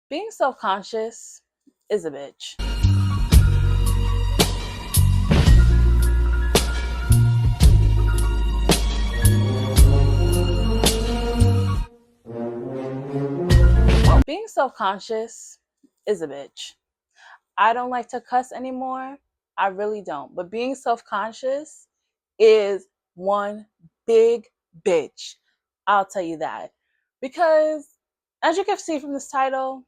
Being self-conscious is a bitch. Being self-conscious is a bitch. I don't like to cuss anymore. I really don't. But being self-conscious is one big bitch. I'll tell you that. Because as you can see from this title,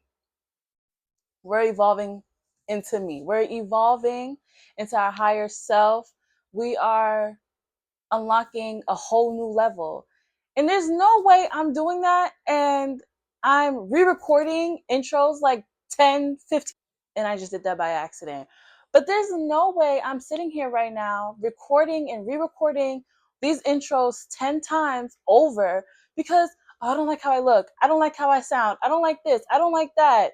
we're evolving into me. We're evolving into our higher self. We are unlocking a whole new level. And there's no way I'm doing that and I'm re-recording intros like 10, 15, and I just did that by accident. But there's no way I'm sitting here right now recording and re-recording these intros 10 times over because I don't like how I look. I don't like how I sound. I don't like this. I don't like that.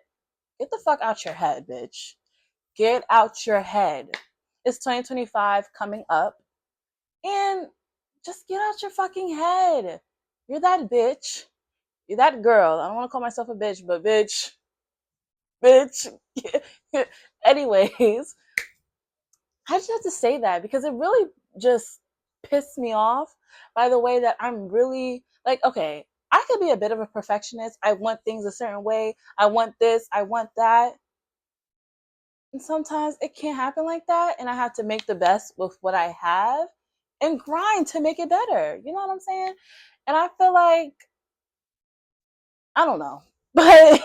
Get the fuck out your head, bitch. Get out your head. It's 2025 coming up. And just get out your fucking head. You're that bitch. You're that girl. I don't want to call myself a bitch, but bitch. Bitch. Anyways, I just have to say that because it really just pissed me off by the way that I'm really like, okay, I could be a bit of a perfectionist. I want things a certain way. I want this. I want that. And sometimes it can't happen like that. And I have to make the best with what I have and grind to make it better. You know what I'm saying? And I feel like, I don't know, but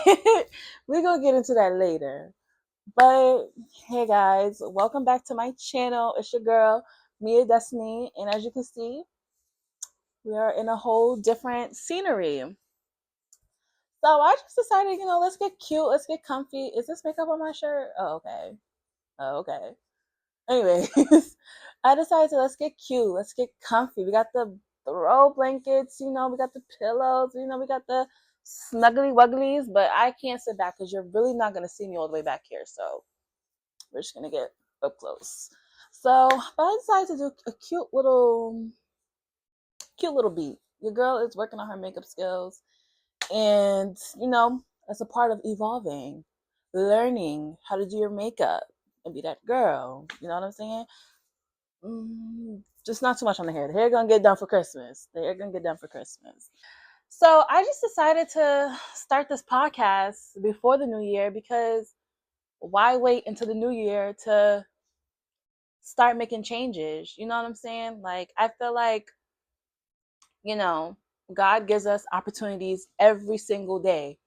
we're going to get into that later. But hey guys, welcome back to my channel. It's your girl, Mia Destiny. And as you can see, we are in a whole different scenery. So I just decided, let's get cute, let's get comfy. Is this makeup on my shirt? Oh, okay. Oh, okay. Anyways, I decided to let's get cute, let's get comfy. We got the throw blankets, we got the pillows, we got the snuggly wugglies, but I can't sit back because you're really not gonna see me all the way back here. So we're just gonna get up close. So, but I decided to do a cute little beat. Your girl is working on her makeup skills, and as a part of evolving, learning how to do your makeup and be that girl. You know what I'm saying? Just not too much on the hair. The hair gonna get done for Christmas. The hair gonna get done for Christmas. So I just decided to start this podcast before the new year because why wait until the new year to start making changes? You know what I'm saying? Like I feel like, you know, God gives us opportunities every single day.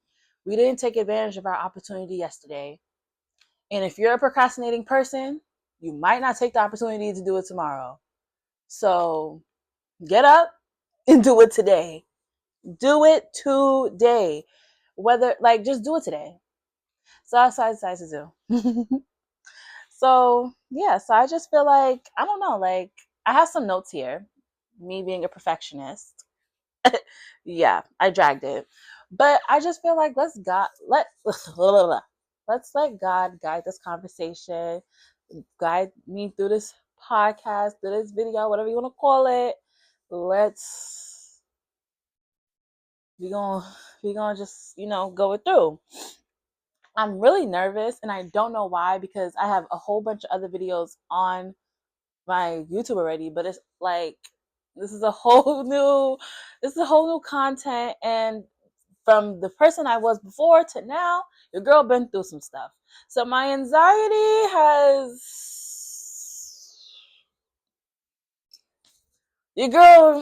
We didn't take advantage of our opportunity yesterday. And if you're a procrastinating person, you might not take the opportunity to do it tomorrow. So get up and do it today. Do it today. Whether, like, just do it today. So that's what I decided to do. So, yeah, so I just feel like, I don't know, like, I have some notes here. Me being a perfectionist. Yeah, I dragged it. But I just feel like let's let God guide this conversation, guide me through this podcast, through this video, whatever you want to call it. Let's we gonna just go it through. I'm really nervous and I don't know why because I have a whole bunch of other videos on my YouTube already, but it's like this is a whole new content, and from the person I was before to now, your girl been through some stuff. So my anxiety has your girl,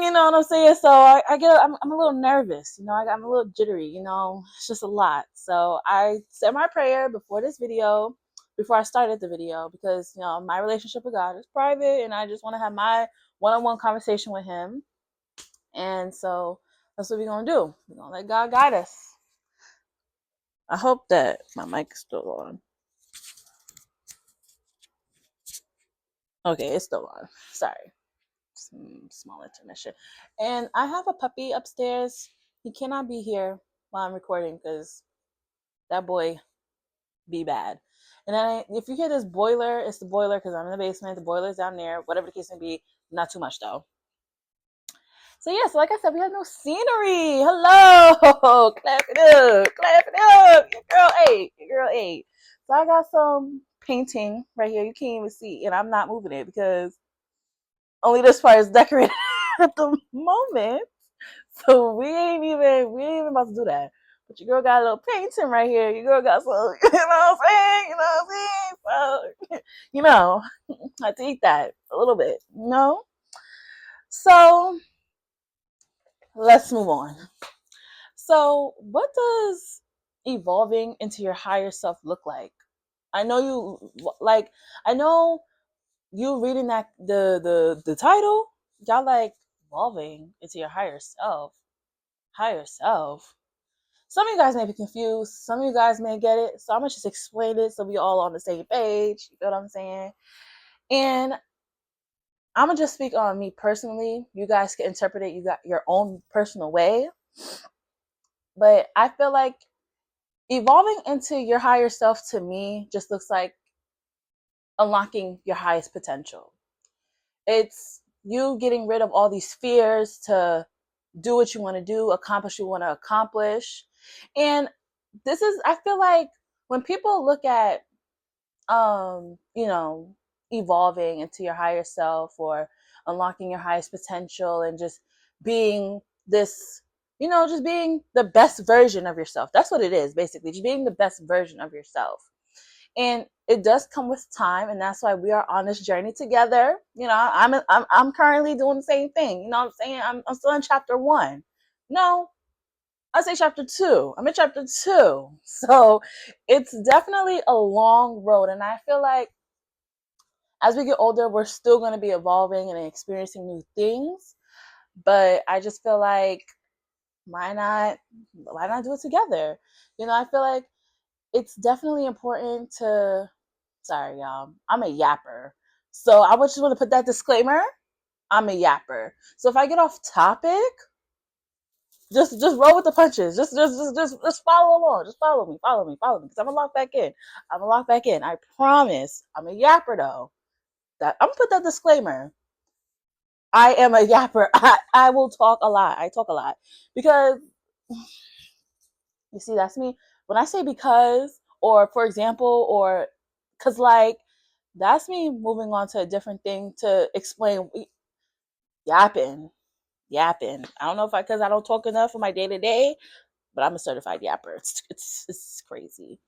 you know what I'm saying? So I'm a little nervous, I'm a little jittery, it's just a lot. So I said my prayer before this video, before I started the video, because, my relationship with God is private and I just want to have my one-on-one conversation with him. And so that's what we're going to do. We're going to let God guide us. I hope that my mic is still on. Okay, it's still on. Sorry. Some small intermission. And I have a puppy upstairs. He cannot be here while I'm recording because that boy be bad. And then if you hear this boiler, it's the boiler because I'm in the basement. The boiler's down there. Whatever the case may be, not too much though. So yeah, so like I said, we have no scenery. Hello, clap it up, ate. So I got some painting right here. You can't even see, and I'm not moving it because only this part is decorated at the moment. So we ain't even about to do that. But your girl got a little painting right here. Your girl got some, you know what I'm saying? You know what I'm saying? So, you know, I had to eat that a little bit, you know? So let's move on. So, what does evolving into your higher self look like? I know like I know you reading that the title, y'all like evolving into your higher self. Higher self. Some of you guys may be confused. Some of you guys may get it. So I'm gonna just explain it so we all on the same page. You know what I'm saying? And I'm gonna just speak on me personally. You guys can interpret it. You got your own personal way. But I feel like evolving into your higher self to me just looks like unlocking your highest potential. It's you getting rid of all these fears to do what you want to do, accomplish what you want to accomplish. And this is, I feel like when people look at, you know, evolving into your higher self or unlocking your highest potential and just being this, you know, just being the best version of yourself. That's what it is, basically, just being the best version of yourself. And it does come with time, and that's why we are on this journey together. You know, I'm currently doing the same thing. You know what I'm saying? I'm still in chapter 1. No, I say chapter 2. I'm in chapter 2. So it's definitely a long road, and I feel like as we get older, we're still going to be evolving and experiencing new things. But I just feel like why not do it together? You know, I feel like it's definitely important to, sorry y'all, I'm a yapper. So I just want to put that disclaimer. I'm a yapper. So if I get off topic, just roll with the punches. Just follow along. Just follow me. Because I'm gonna lock back in. I promise. I'm a yapper though. I'm gonna put that disclaimer. I am a yapper. I will talk a lot. I talk a lot. Because you see, that's me. When I say because, or for example, or because like that's me moving on to a different thing to explain yapping. Yapping. I don't know if because I don't talk enough for my day to day, but I'm a certified yapper. It's crazy.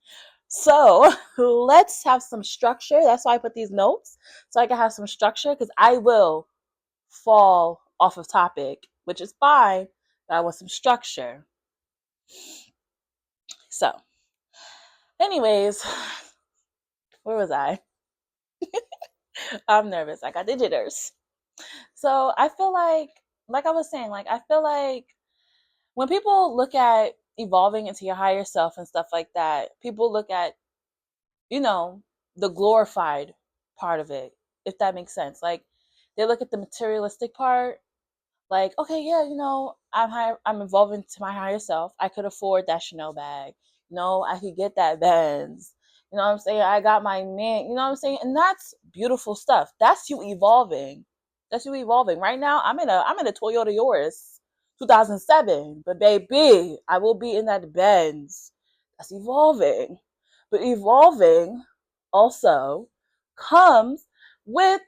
So let's have some structure. That's why I put these notes so I can have some structure because I will fall off of topic, which is fine. But I want some structure. So, anyways, where was I? I'm nervous. I got the jitters. So I feel like I was saying, like I feel like when people look at evolving into your higher self and stuff like that, people look at, you know, the glorified part of it, if that makes sense. Like they look at the materialistic part, like, okay, yeah, you know, I'm evolving to my higher self. I could afford that Chanel bag. You know, I could get that Benz. You know what I'm saying? I got my man, you know what I'm saying? And that's beautiful stuff. That's you evolving. That's you evolving. Right now, I'm in a Toyota Yaris 2007, but baby, I will be in that Benz. That's evolving. But evolving also comes with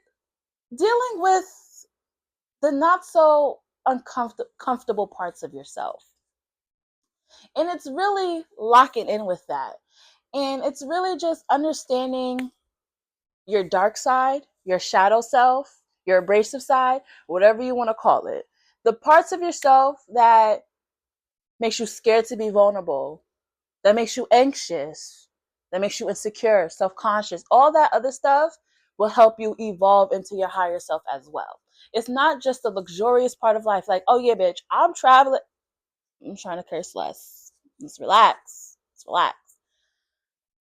dealing with the not so uncomfortable parts of yourself. And it's really locking in with that. And it's really just understanding your dark side, your shadow self, your abrasive side, whatever you want to call it. The parts of yourself that makes you scared to be vulnerable, that makes you anxious, that makes you insecure, self-conscious, all that other stuff will help you evolve into your higher self as well. It's not just the luxurious part of life, like, oh yeah, bitch, I'm traveling. I'm trying to curse less. Let's relax. Let's relax.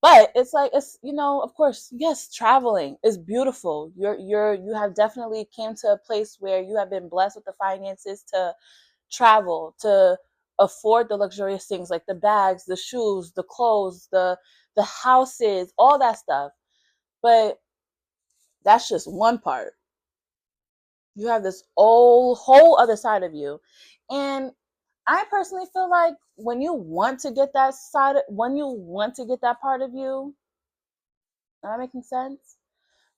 But it's like it's of course, yes, traveling is beautiful. You have definitely came to a place where you have been blessed with the finances to travel, to afford the luxurious things like the bags, the shoes, the clothes, the houses, all that stuff. But that's just one part. You have this whole other side of you. And I personally feel like when you want to get that side, when you want to get that part of you, am I making sense?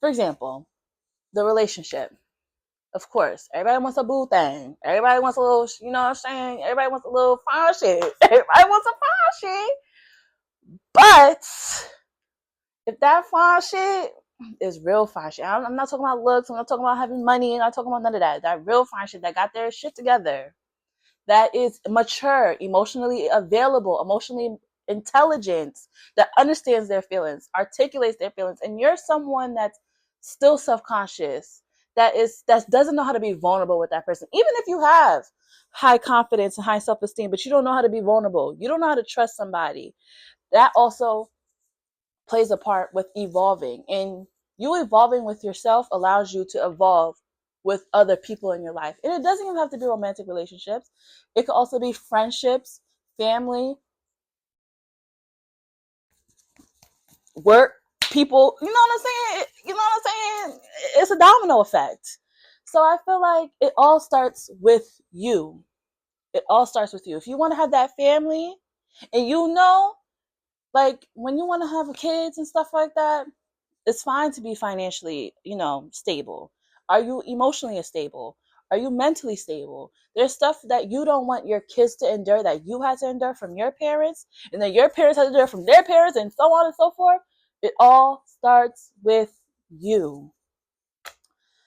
For example, the relationship. Of course, everybody wants a boo thing. Everybody wants a little, you know what I'm saying? Everybody wants a little fine shit. Everybody wants a fine shit. But if that fine shit is real fine shit, I'm not talking about looks. I'm not talking about having money. I'm not talking about none of that. That real fine shit that got their shit together, that is mature, emotionally available, emotionally intelligent, that understands their feelings, articulates their feelings, and you're someone that's still self-conscious, that doesn't know how to be vulnerable with that person. Even if you have high confidence and high self-esteem, but you don't know how to be vulnerable, you don't know how to trust somebody, that also plays a part with evolving. And you evolving with yourself allows you to evolve with other people in your life. And it doesn't even have to be romantic relationships. It could also be friendships, family, work, people. You know what I'm saying? You know what I'm saying? It's a domino effect. So I feel like it all starts with you. It all starts with you. If you want to have that family and you know, like when you want to have kids and stuff like that, it's fine to be financially, stable. Are you emotionally stable? Are you mentally stable? There's stuff that you don't want your kids to endure that you had to endure from your parents, and then your parents had to endure from their parents, and so on and so forth. It all starts with you.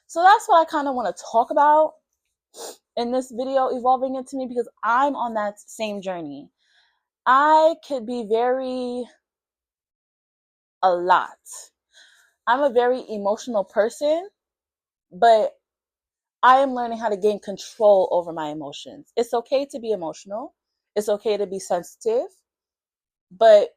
So that's what I kind of want to talk about in this video, evolving into me, because I'm on that same journey. I could be a lot. I'm a very emotional person, but I am learning how to gain control over my emotions. It's okay to be emotional. It's okay to be sensitive, but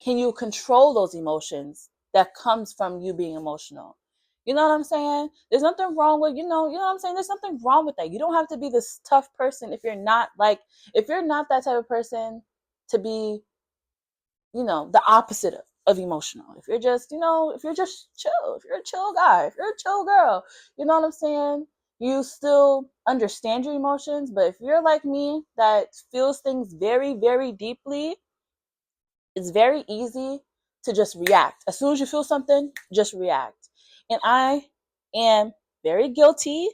can you control those emotions that comes from you being emotional? You know what I'm saying? There's nothing wrong with, you know what I'm saying? There's nothing wrong with that. You don't have to be this tough person if you're not that type of person to be, the opposite of emotional. If you're just, if you're just chill, if you're a chill guy, if you're a chill girl, you know what I'm saying? You still understand your emotions, but if you're like me that feels things very, very deeply, it's very easy to just react. As soon as you feel something, just react. And I am very guilty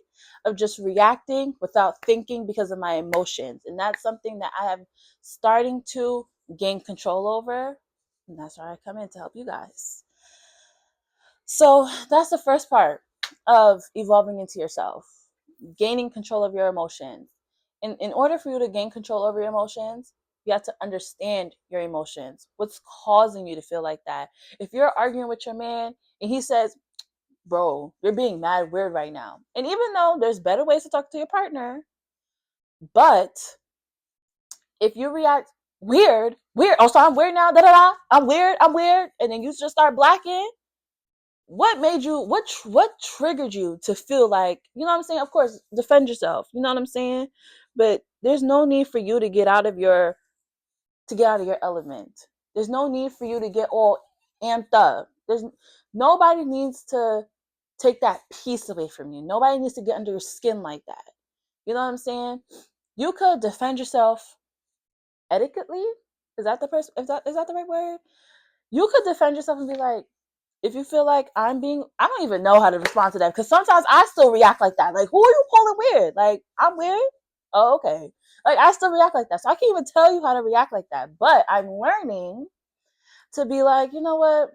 of just reacting without thinking because of my emotions. And that's something that I have starting to gain control over. And that's where I come in to help you guys. So that's the first part of evolving into yourself, gaining control of your emotions. In order for you to gain control over your emotions, you have to understand your emotions. What's causing you to feel like that? If you're arguing with your man and he says, bro, you're being mad weird right now. And even though there's better ways to talk to your partner, but if you react weird, oh, so I'm weird now, da da da, I'm weird, and then you just start blacking, what made you what triggered you to feel like, you know what I'm saying? Of course, defend yourself, you know what I'm saying? But there's no need for you to get out of your element. There's no need for you to get all amped up. There's nobody needs to take that peace away from you. Nobody needs to get under your skin like that. You know what I'm saying? You could defend yourself etiquetely. Is that the right word? You could defend yourself and be like, if you feel like I don't even know how to respond to that, because sometimes I still react like that. Like, who are you calling weird? Like, I'm weird? Oh, okay. Like, I still react like that. So I can't even tell you how to react like that. But I'm learning to be like, you know what?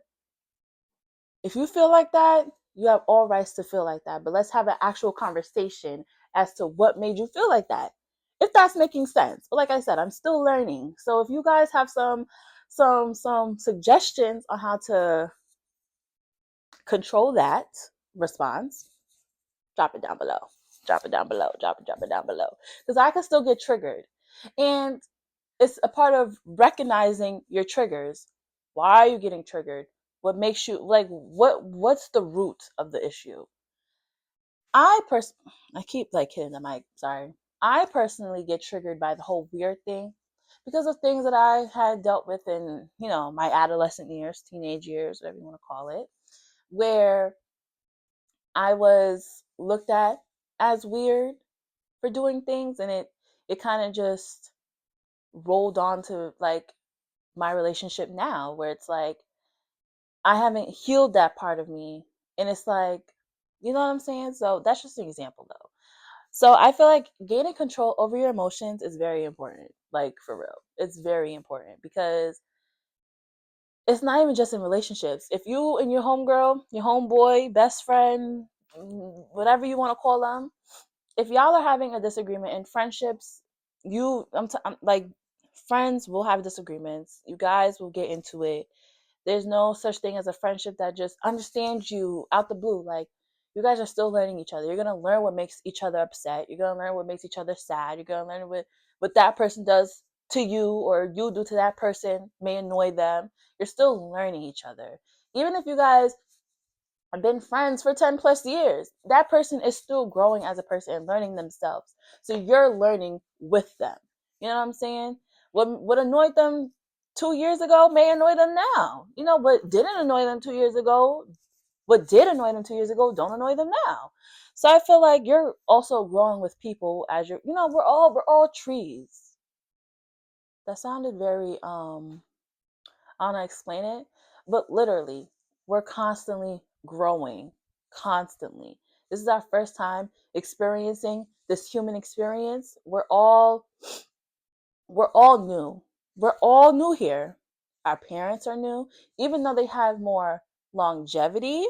If you feel like that, you have all rights to feel like that. But let's have an actual conversation as to what made you feel like that. If that's making sense. But like I said, I'm still learning. So if you guys have some suggestions on how to control that response, drop it down below. Drop it down below. Drop it down below. Because I can still get triggered. And it's a part of recognizing your triggers. Why are you getting triggered? What makes you like what's the root of the issue? I keep like hitting the mic, sorry. I personally get triggered by the whole weird thing because of things that I had dealt with in, my adolescent years, teenage years, whatever you want to call it, where I was looked at as weird for doing things, and it kind of just rolled on to like my relationship now, where it's like I haven't healed that part of me. And it's like, you know what I'm saying? So that's just an example though. So I feel like gaining control over your emotions is very important. Like for real. It's very important because it's not even just in relationships. If you and your homegirl, your homeboy, best friend, whatever you want to call them, if y'all are having a disagreement in friendships, I'm like friends will have disagreements. You guys will get into it. There's no such thing as a friendship that just understands you out the blue. Like you guys are still learning each other. You're gonna learn what makes each other upset. You're gonna learn what makes each other sad. You're gonna learn what that person does to you or you do to that person may annoy them. You're still learning each other. Even if you guys have been friends for 10 plus years, that person is still growing as a person and learning themselves. So you're learning with them. You know what I'm saying? What annoyed them 2 years ago may annoy them now. You know, what didn't annoy them 2 years ago, what did annoy them 2 years ago, don't annoy them now. So I feel like you're also growing with people as you're, we're all trees. That sounded very I don't know how to explain it, but literally, we're constantly growing, constantly. This is our first time experiencing this human experience. We're all new. We're all new here. Our parents are new, even though they have more longevity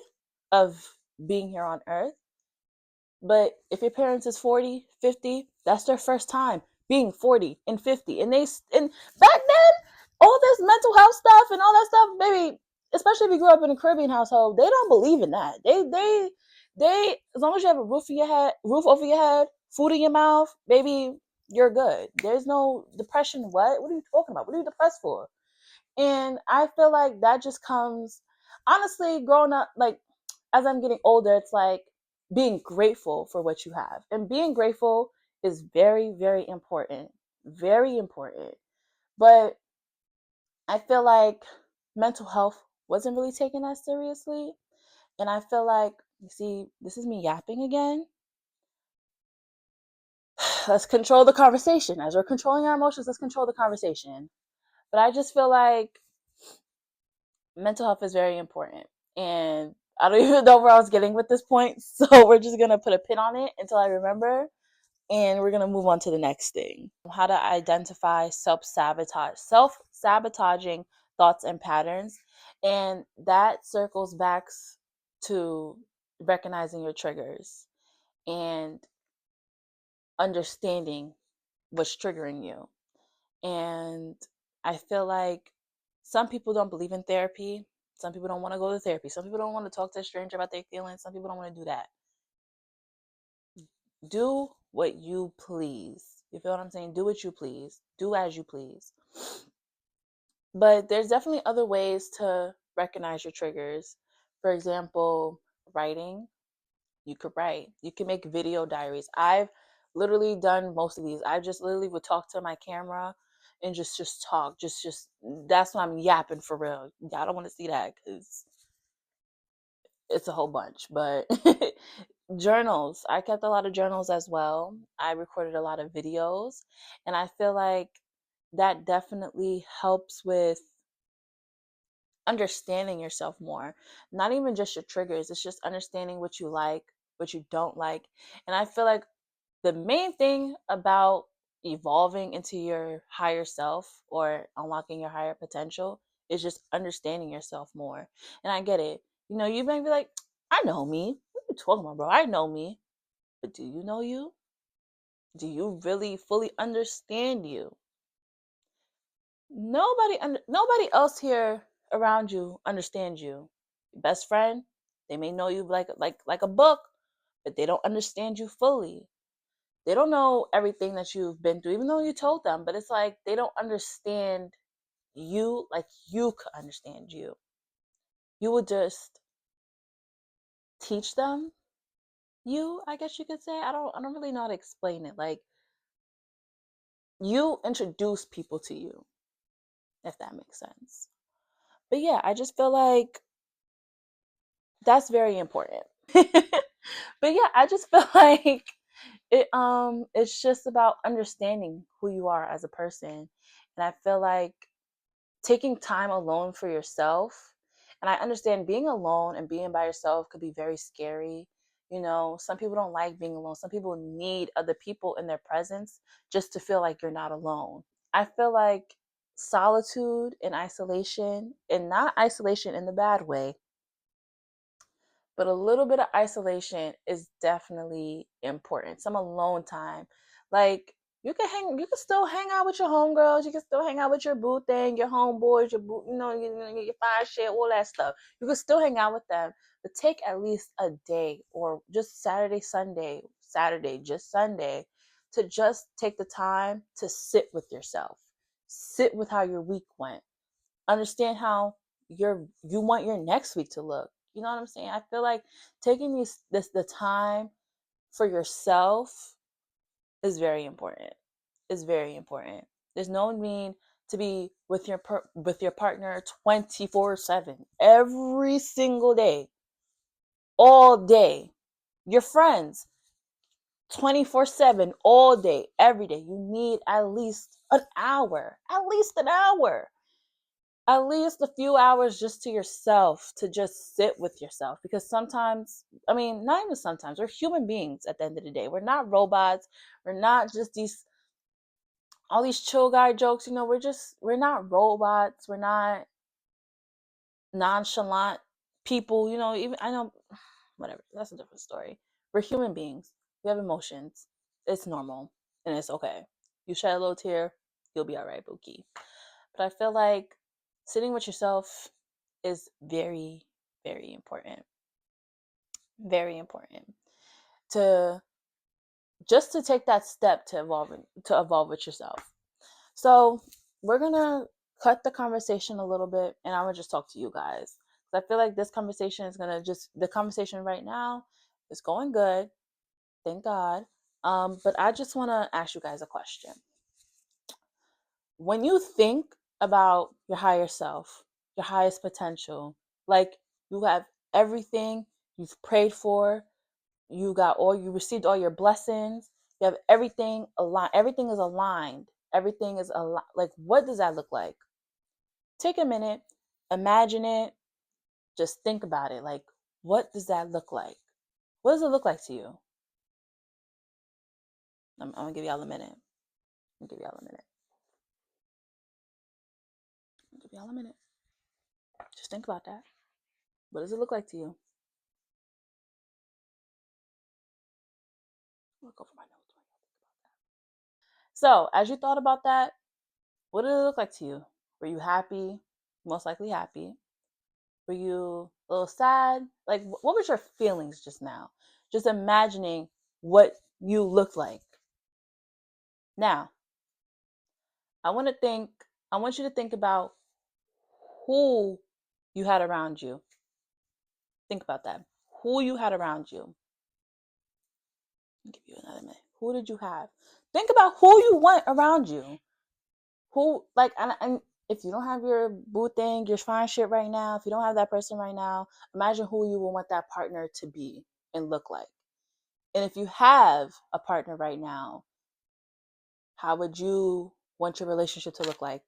of being here on earth. But if your parents is 40, 50, that's their first time being 40 and 50. And back then, all this mental health stuff and all that stuff, maybe, especially if you grew up in a Caribbean household, they don't believe in that. They as long as you have a roof over your head, food in your mouth, baby, you're good. There's no depression. What are you talking about? What are you depressed for? And I feel like that just comes, honestly, growing up, like as I'm getting older, it's like being grateful for what you have. And being grateful is very, very important. Very important. But I feel like mental health wasn't really taken as seriously. And I feel like, you see, this is me yapping again. Let's control the conversation. As we're controlling our emotions, let's control the conversation. But I just feel like mental health is very important. And I don't even know where I was getting with this point. So we're just going to put a pin on it until I remember. And we're going to move on to the next thing. How to identify self-sabotaging thoughts and patterns. And that circles back to recognizing your triggers and understanding what's triggering you. And I feel like some people don't believe in therapy. Some people don't want to go to therapy. Some people don't want to talk to a stranger about their feelings. Some people don't want to do that. Do what you please. You feel what I'm saying? Do what you please. Do as you please. But there's definitely other ways to recognize your triggers. For example, writing. You could write. You can make video diaries. I've literally done most of these. I just literally would talk to my camera and just talk. Just that's when I'm yapping for real. Y'all don't want to see that because it's a whole bunch. But journals. I kept a lot of journals as well. I recorded a lot of videos, and I feel like that definitely helps with understanding yourself more. Not even just your triggers, it's just understanding what you like, what you don't like. And I feel like the main thing about evolving into your higher self or unlocking your higher potential is just understanding yourself more. And I get it. You know, you may be like, I know me. What are you talking about, bro? I know me. But do you know you? Do you really fully understand you? Nobody else here around you understands you. Your best friend, they may know you like a book, but they don't understand you fully. They don't know everything that you've been through, even though you told them, but it's like they don't understand you like you could understand you. You would just teach them you, I guess you could say. I don't really know how to explain it. Like you introduce people to you, if that makes sense. But yeah, I just feel like that's very important. But yeah, I just feel like it's just about understanding who you are as a person. And I feel like taking time alone for yourself, and I understand being alone and being by yourself could be very scary. You know, some people don't like being alone. Some people need other people in their presence just to feel like you're not alone. I feel like solitude and isolation, and not isolation in the bad way, but a little bit of isolation is definitely important. Some alone time. Like you can still hang out with your homegirls, you can still hang out with your boo thing, your homeboys, your boo, your fine shit, all that stuff. You can still hang out with them, but take at least a day or just Saturday, just Sunday, to just take the time to sit with yourself. Sit with how your week went. Understand how you want your next week to look. You know what I'm saying? I feel like taking the time for yourself is very important. Is very important. There's no need to be with with your partner 24/7 every single day, all day. Your friends 24/7 all day, every day. You need at least an hour. At least an hour, at least a few hours just to yourself, to just sit with yourself. Because sometimes, I mean, not even sometimes, we're human beings at the end of the day. We're not robots. We're not just these all these chill guy jokes. You know, we're not robots. We're not nonchalant people. You know, even I know, whatever. That's a different story. We're human beings. We have emotions. It's normal and it's okay. You shed a little tear, you'll be all right, Bookie. But I feel like sitting with yourself is very, very important. Very important to just to take that step to evolve with yourself. So we're gonna cut the conversation a little bit, and I'm gonna just talk to you guys. I feel like this conversation is gonna just the conversation right now is going good, thank God. But I just want to ask you guys a question. When you think about your higher self, your highest potential, like you have everything you've prayed for, you received all your blessings, you have everything aligned, everything is aligned, everything is aligned. Like, what does that look like? Take a minute, imagine it, just think about it. Like, what does that look like? What does it look like to you? I'm gonna give y'all a minute. I'm gonna give y'all a minute. I'm gonna give y'all a minute. Just think about that. What does it look like to you? Look over my notes. So, as you thought about that, what did it look like to you? Were you happy? Most likely happy. Were you a little sad? Like, what was your feelings just now? Just imagining what you looked like. Now, I want to think, I want you to think about who you had around you. Think about that. Who you had around you. I'll give you another minute. Who did you have? Think about who you want around you. Who, like, and if you don't have your boo thing, your fine shit right now, if you don't have that person right now, imagine who you will want that partner to be and look like. And if you have a partner right now, how would you want your relationship to look like?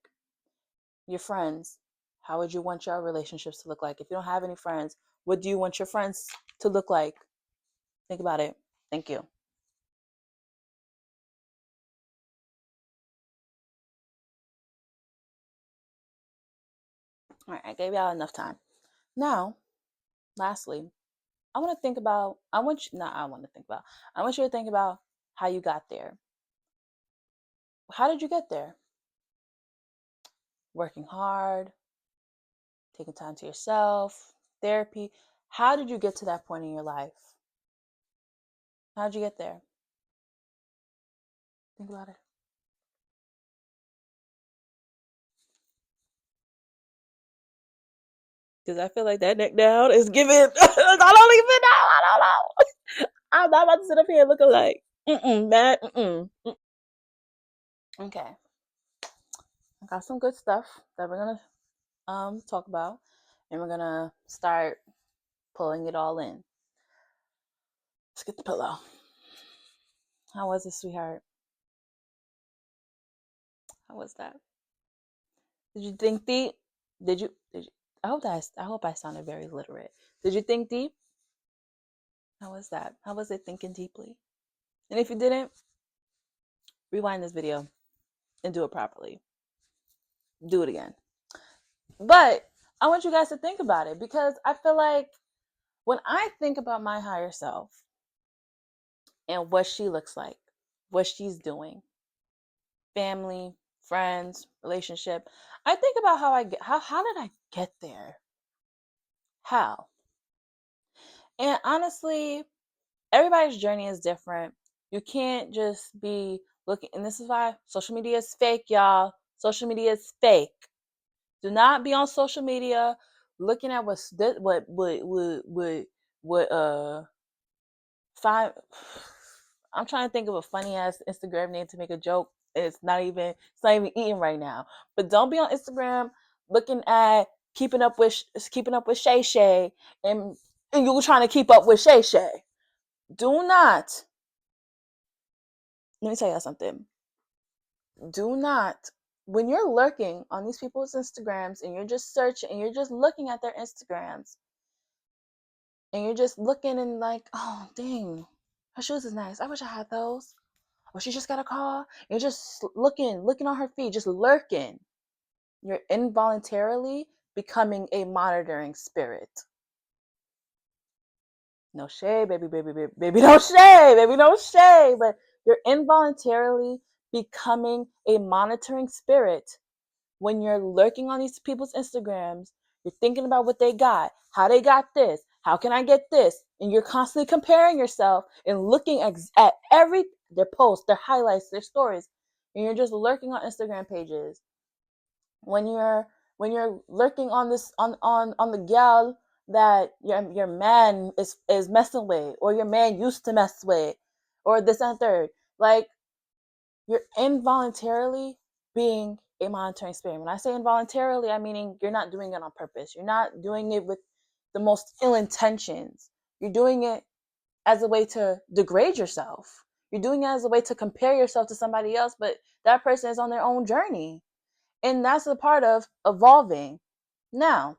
Your friends, how would you want your relationships to look like? If you don't have any friends, what do you want your friends to look like? Think about it. Thank you. All right, I gave y'all enough time. Now, lastly, I want you to think about how you got there. How did you get there? Working hard, taking time to yourself, therapy. How did you get to that point in your life? How did you get there? Think about it. Because I feel like that neck down is giving. I don't even know. I don't know. I'm not about to sit up here looking like, man. Okay. I got some good stuff that we're going to talk about. And we're going to start pulling it all in. Let's get the pillow. How was it, sweetheart? How was that? Did you think deep? Did you I hope I sounded very literate. Did you think deep? How was that? How was it thinking deeply? And if you didn't, rewind this video and do it properly. Do it again. But I want you guys to think about it, because I feel like when I think about my higher self and what she looks like, what she's doing, family, friends, relationship, I think about how did I get there? How? And honestly, everybody's journey is different. You can't just be looking, and this is why social media is fake, y'all. Social media is fake. Do not be on social media looking at what five. I'm trying to think of a funny ass Instagram name to make a joke. It's not even eating right now. But don't be on Instagram looking at keeping up with Shay Shay, and you trying to keep up with Shay Shay. Do not. Let me tell you something. Do not, when you're lurking on these people's Instagrams and you're just searching and you're just looking at their Instagrams and you're just looking and like, oh dang, her shoes is nice. I wish I had those. Or she just got a car. You're just looking on her feed, just lurking. You're involuntarily becoming a monitoring spirit. No shade, baby, no shade, baby, no shade. But you're involuntarily becoming a monitoring spirit when you're lurking on these people's Instagrams. You're thinking about what they got, how they got this, how can I get this, and you're constantly comparing yourself and looking at every their posts, their highlights, their stories, and you're just lurking on Instagram pages. When you're lurking on this on the gal that your man is messing with, or your man used to mess with, or this and third, like, you're involuntarily being a monitoring spirit. When I say involuntarily, I'm meaning you're not doing it on purpose. You're not doing it with the most ill intentions. You're doing it as a way to degrade yourself. You're doing it as a way to compare yourself to somebody else, but that person is on their own journey. And that's a part of evolving. Now,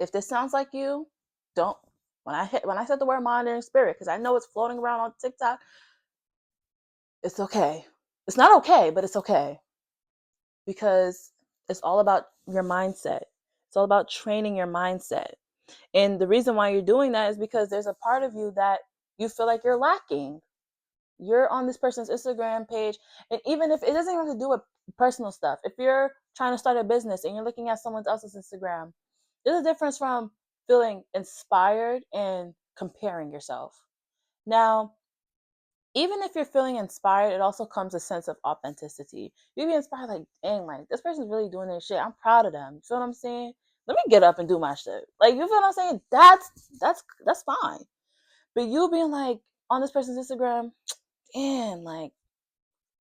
if this sounds like you, don't when I said the word monitoring spirit, because I know it's floating around on TikTok, it's okay. It's not okay, but it's okay, because it's all about your mindset. It's all about training your mindset. And the reason why you're doing that is because there's a part of you that you feel like you're lacking. You're on this person's Instagram page, and even if it doesn't even have to do with personal stuff, if you're trying to start a business and you're looking at someone else's Instagram, there's a difference from feeling inspired and comparing yourself. Now, even if you're feeling inspired, it also comes a sense of authenticity. You be inspired, like, dang, like, this person's really doing their shit. I'm proud of them. You feel what I'm saying? Let me get up and do my shit. Like, you feel what I'm saying? That's fine. But you being like on this person's Instagram, damn, like,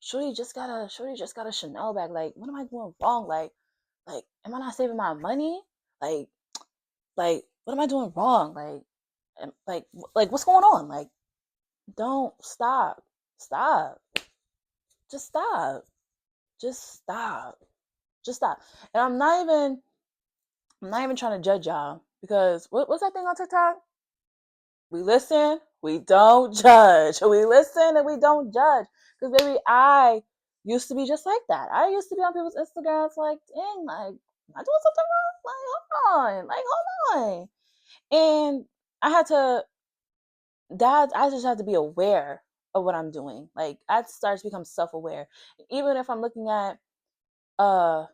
Shorty just got a Chanel bag. Like, what am I doing wrong? Like, am I not saving my money? Like, what am I doing wrong? Like, what's going on? Like, don't stop. Stop. Just stop. Just stop. Just stop. And I'm not even trying to judge y'all, because what's that thing on TikTok? We listen, we don't judge. We listen and we don't judge. Because baby, I used to be just like that. I used to be on people's Instagrams like, dang, like, am I doing something wrong? Hold on. And I had to I just have to be aware of what I'm doing. Like, I start to become self-aware. Even if I'm looking at uh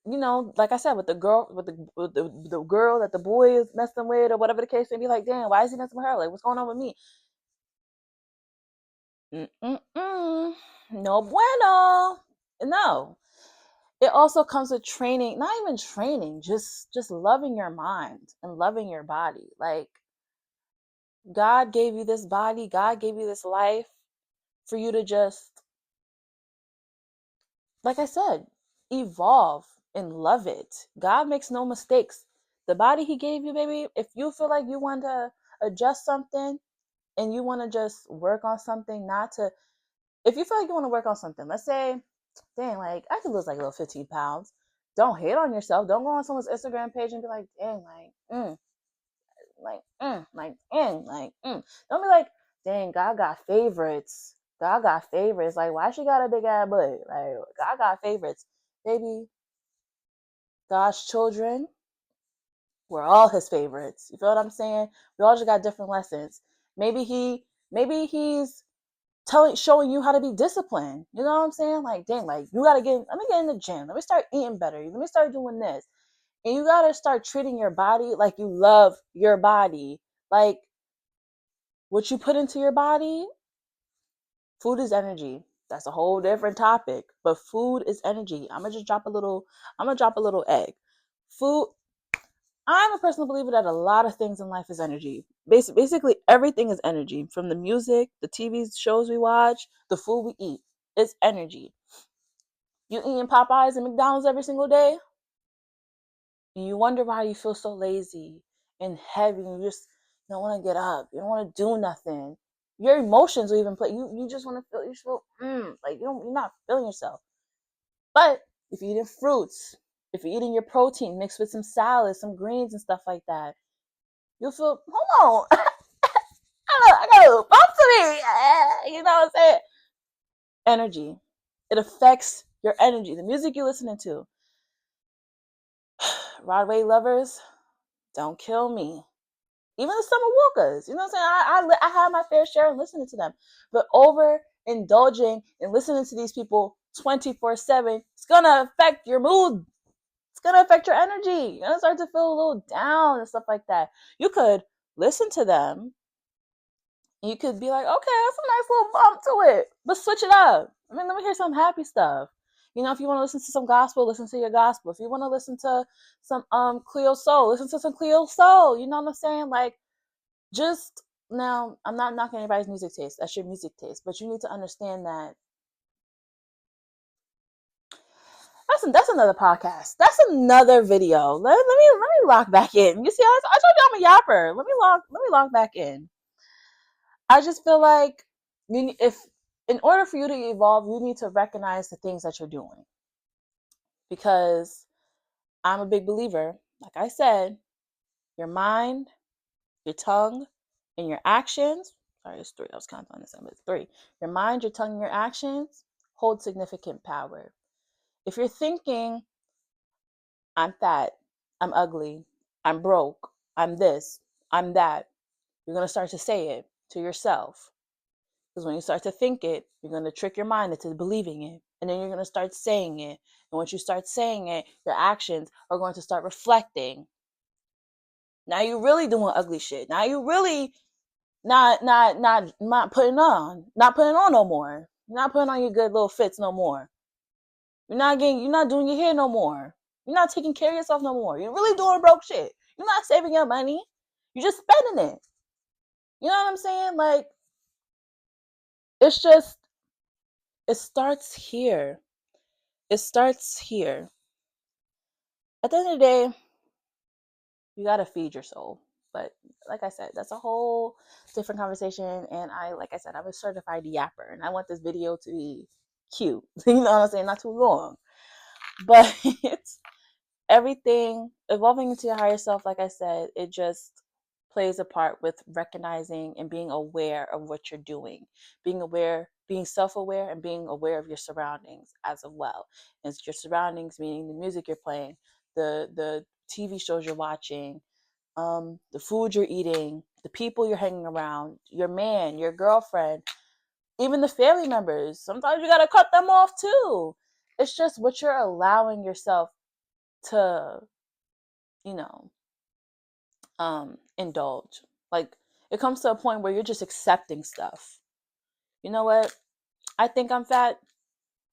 like I said, with the girl, with the girl that the boy is messing with, or whatever the case may be, like, damn, why is he messing with her? Like, what's going on with me? Mm-mm-mm. No bueno. No. It also comes with training, not even training, just loving your mind and loving your body. Like, God gave you this body, God gave you this life for you to just, like I said, evolve and love it. God makes no mistakes. The body he gave you, baby, if you feel like you want to adjust something, and you want to just work on something, not to, if you feel like you want to work on something, let's say, dang, like I could lose like a little 15 pounds. Don't hate on yourself. Don't go on someone's Instagram page and be like, dang, Don't be like, dang, God got favorites. God got favorites. Like, why she got a big ass butt? Like, God got favorites. Baby, God's children, we're all his favorites. You feel what I'm saying? We all just got different lessons. Maybe he's showing you how to be disciplined. You know what I'm saying? Like, dang, like you gotta let me get in the gym. Let me start eating better. Let me start doing this. And you gotta start treating your body like you love your body. Like what you put into your body, food is energy. That's a whole different topic. But food is energy. I'm gonna drop a little egg. Food, I'm a personal believer that a lot of things in life is energy. Basically, everything is energy. From the music, the TV shows we watch, the food we eat. It's energy. You eating Popeyes and McDonald's every single day, and you wonder why you feel so lazy and heavy. And you just don't want to get up. You don't want to do nothing. Your emotions will even play. You just want to feel. You feel like you're not feeling yourself. But if you're eating fruits, if you're eating your protein mixed with some salad, some greens and stuff like that, you'll feel. Hold on, I got a little bump to me. You know what I'm saying? Energy. It affects your energy. The music you're listening to. Broadway lovers, don't kill me. Even the Summer Walkers, you know what I'm saying? I have my fair share of listening to them. But overindulging and listening to these people 24/7, it's going to affect your mood. It's going to affect your energy. You're going to start to feel a little down and stuff like that. You could listen to them. You could be like, okay, that's a nice little bump to it. But switch it up. I mean, let me hear some happy stuff. You know, if you want to listen to some gospel, listen to your gospel. If you want to listen to some Cleo Soul, listen to some Cleo Soul. You know what I'm saying? Like, just now, I'm not knocking anybody's music taste. That's your music taste. But you need to understand that that's another podcast. That's another video. Let me lock back in. You see, I told you I'm a yapper. Let me lock back in. I just feel like if in order for you to evolve, you need to recognize the things that you're doing. Because I'm a big believer, like I said, your mind, your tongue, and your actions. Sorry, it's three. I was counting on this, but it's three. Your mind, your tongue, and your actions hold significant power. If you're thinking, I'm fat, I'm ugly, I'm broke, I'm this, I'm that, you're going to start to say it to yourself. Because when you start to think it, you're going to trick your mind into believing it. And then you're going to start saying it. And once you start saying it, your actions are going to start reflecting. Now you're really doing ugly shit. Now you really not putting on no more. You're not putting on your good little fits no more. You're not doing your hair no more. You're not taking care of yourself no more. You're really doing broke shit. You're not saving your money. You're just spending it. You know what I'm saying? Like, it's just, it starts here. It starts here. At the end of the day, you gotta feed your soul. But like I said, that's a whole different conversation. And like I said, I'm a certified yapper, and I want this video to be cute. You know what I'm saying? Not too long. But it's everything evolving into your higher self. Like I said, it just plays a part with recognizing and being aware of what you're doing, being aware, being self-aware, and being aware of your surroundings as well. And your surroundings meaning the music you're playing, the TV shows you're watching, the food you're eating, the people you're hanging around, your man, your girlfriend, even the family members. Sometimes you gotta cut them off too. It's just what you're allowing yourself to, you know, indulge. Like, it comes to a point where you're just accepting stuff. You know what? I think I'm fat.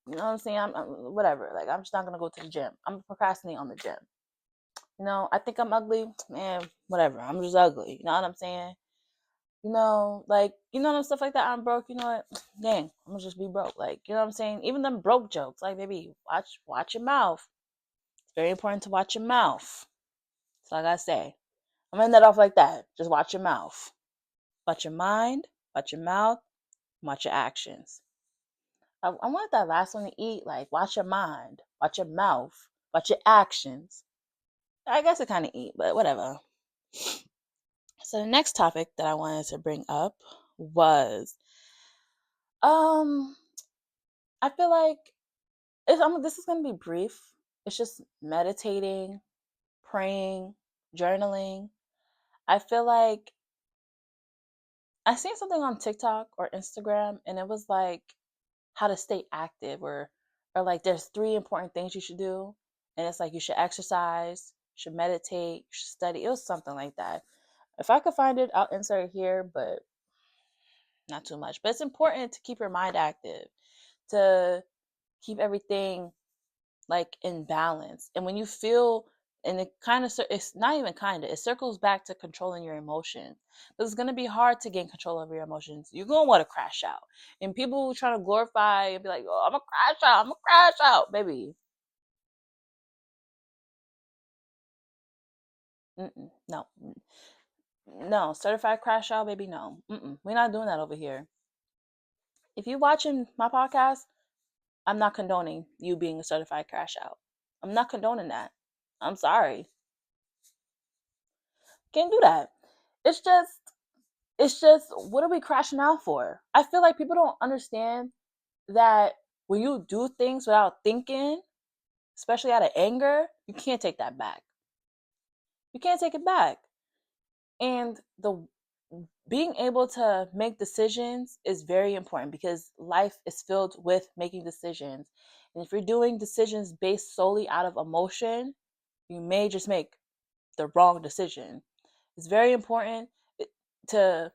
You know what I'm saying? I'm whatever. Like, I'm just not gonna go to the gym. I'm procrastinating on the gym. You know, I think I'm ugly. Man, whatever. I'm just ugly. You know what I'm saying? You know, like, you know, stuff like that. I'm broke. You know what? Dang, I'm gonna just be broke. Like, you know what I'm saying? Even them broke jokes. Like, baby, watch your mouth. It's very important to watch your mouth. That's all I gotta say. I'm gonna end that off like that. Just watch your mouth. Watch your mind, watch your mouth, watch your actions. I wanted that last one to eat, like watch your mind, watch your mouth, watch your actions. I guess it kind of eat, but whatever. So the next topic that I wanted to bring up was, um, I feel like this is gonna be brief. It's just meditating, praying, journaling. I feel like I seen something on TikTok or Instagram, and it was like how to stay active, or like there's three important things you should do, and it's like you should exercise, you should meditate, you should study. It was something like that. If I could find it, I'll insert it here, but not too much. But it's important to keep your mind active, to keep everything like in balance. And when you feel, and it kind of, it's not even kind of, it circles back to controlling your emotions. It's going to be hard to gain control over your emotions. You're going to want to crash out. And people trying to glorify and be like, oh, I'm going to crash out. I'm going to crash out. Baby. No. No. Certified crash out, baby. No. We're not doing that over here. If you're watching my podcast, I'm not condoning you being a certified crash out. I'm not condoning that. I'm sorry. Can't do that. It's just what are we crashing out for? I feel like people don't understand that when you do things without thinking, especially out of anger, you can't take that back. You can't take it back. And the being able to make decisions is very important because life is filled with making decisions. And if you're doing decisions based solely out of emotion, you may just make the wrong decision. It's very important to,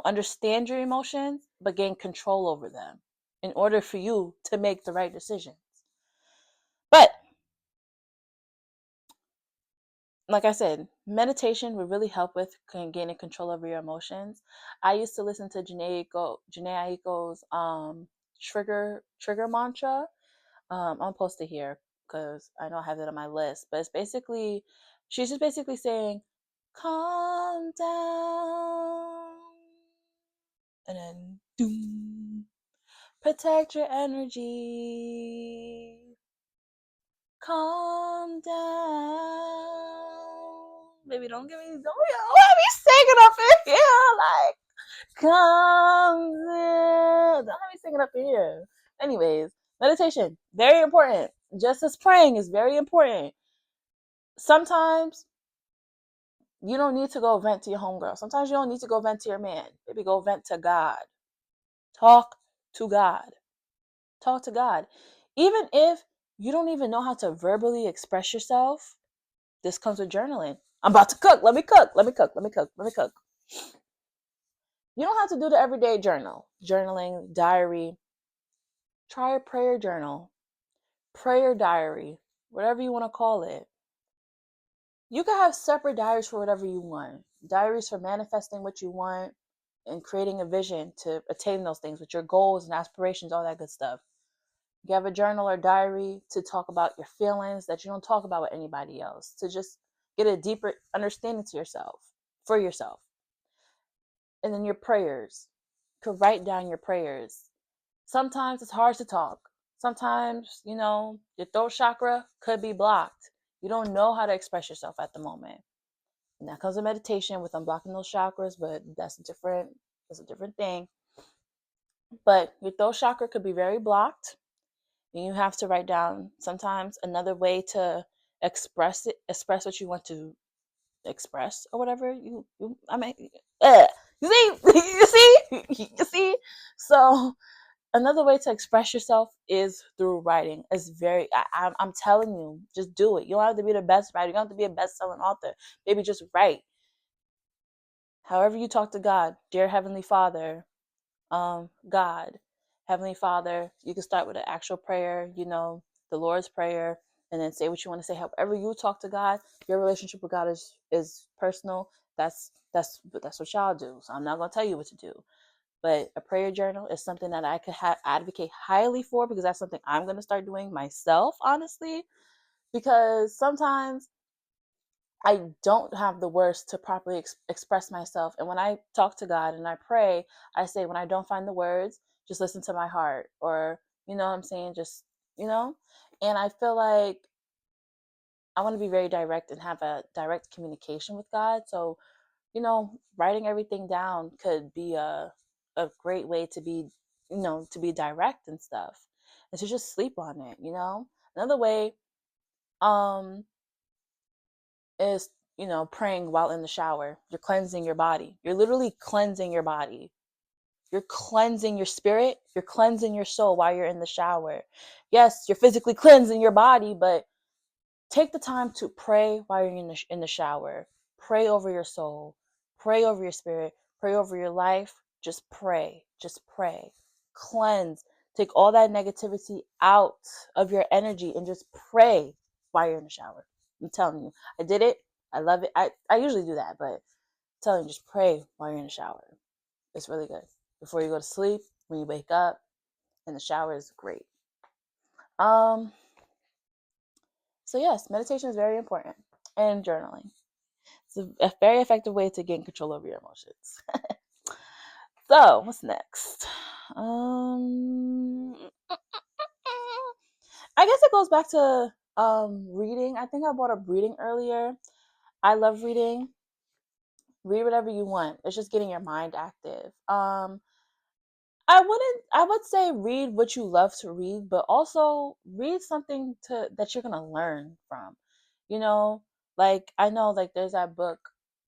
understand your emotions, but gain control over them in order for you to make the right decisions. But like I said, meditation would really help with gaining control over your emotions. I used to listen to Janae Aiko's trigger mantra. I'll post it here because I know I have it on my list. But it's basically, she's just basically saying, calm down, and then doom, protect your energy, calm down. Baby, don't have me singing up in here like calm down. Don't have me singing up in here. Anyways, meditation, very important. Just as praying is very important. Sometimes you don't need to go vent to your homegirl. Sometimes you don't need to go vent to your man. Maybe go vent to God. Talk to God. Talk to God. Even if you don't even know how to verbally express yourself, this comes with journaling. I'm about to cook. Let me cook. Let me cook. Let me cook. Let me cook. You don't have to do the everyday journaling, diary. Try a prayer journal, prayer diary, whatever you want to call it. You can have separate diaries for whatever you want. Diaries for manifesting what you want and creating a vision to attain those things with your goals and aspirations, all that good stuff. You have a journal or diary to talk about your feelings that you don't talk about with anybody else, to just get a deeper understanding to yourself, for yourself. And then your prayers. You could write down your prayers. Sometimes it's hard to talk. Sometimes, your throat chakra could be blocked. You don't know how to express yourself at the moment. And that comes with meditation with unblocking those chakras, but that's a different thing. But your throat chakra could be very blocked. And you have to write down sometimes another way to express what you want to express or whatever I mean, you see, you see. So another way to express yourself is through writing. It's I'm telling you, just do it. You don't have to be the best writer. You don't have to be a best-selling author. Maybe just write. However you talk to God, dear Heavenly Father, God, Heavenly Father. You can start with an actual prayer, the Lord's Prayer, and then say what you want to say. However you talk to God, your relationship with God is personal. That's what y'all do. So I'm not gonna tell you what to do. But a prayer journal is something that I could advocate highly for because that's something I'm gonna start doing myself, honestly. Because sometimes I don't have the words to properly express myself. And when I talk to God and I pray, I say, when I don't find the words, just listen to my heart. Or, you know what I'm saying? Just, you know? And I feel like I want to be very direct and have a direct communication with God. So, writing everything down could be a great way to be, to be direct and stuff, and to just sleep on it. Another way um is, praying while in the shower. You're cleansing your body. You're literally cleansing your body. You're cleansing your spirit. You're cleansing your soul while you're in the shower. Yes, you're physically cleansing your body, but take the time to pray while you're in the shower. Pray over your soul. Pray over your spirit. Pray over your life. Just pray. Just pray. Cleanse. Take all that negativity out of your energy and just pray while you're in the shower. I'm telling you, I did it. I love it. I usually do that, but I'm telling you, just pray while you're in the shower. It's really good. Before you go to sleep, when you wake up, in the shower is great. Um, so yes, meditation is very important, and journaling. It's a very effective way to gain control over your emotions. So, what's next? I guess it goes back to reading. I think I brought up reading earlier. I love reading. Read whatever you want. It's just getting your mind active. I would say read what you love to read, but also read something to that you're gonna learn from. You know, like I know like there's that book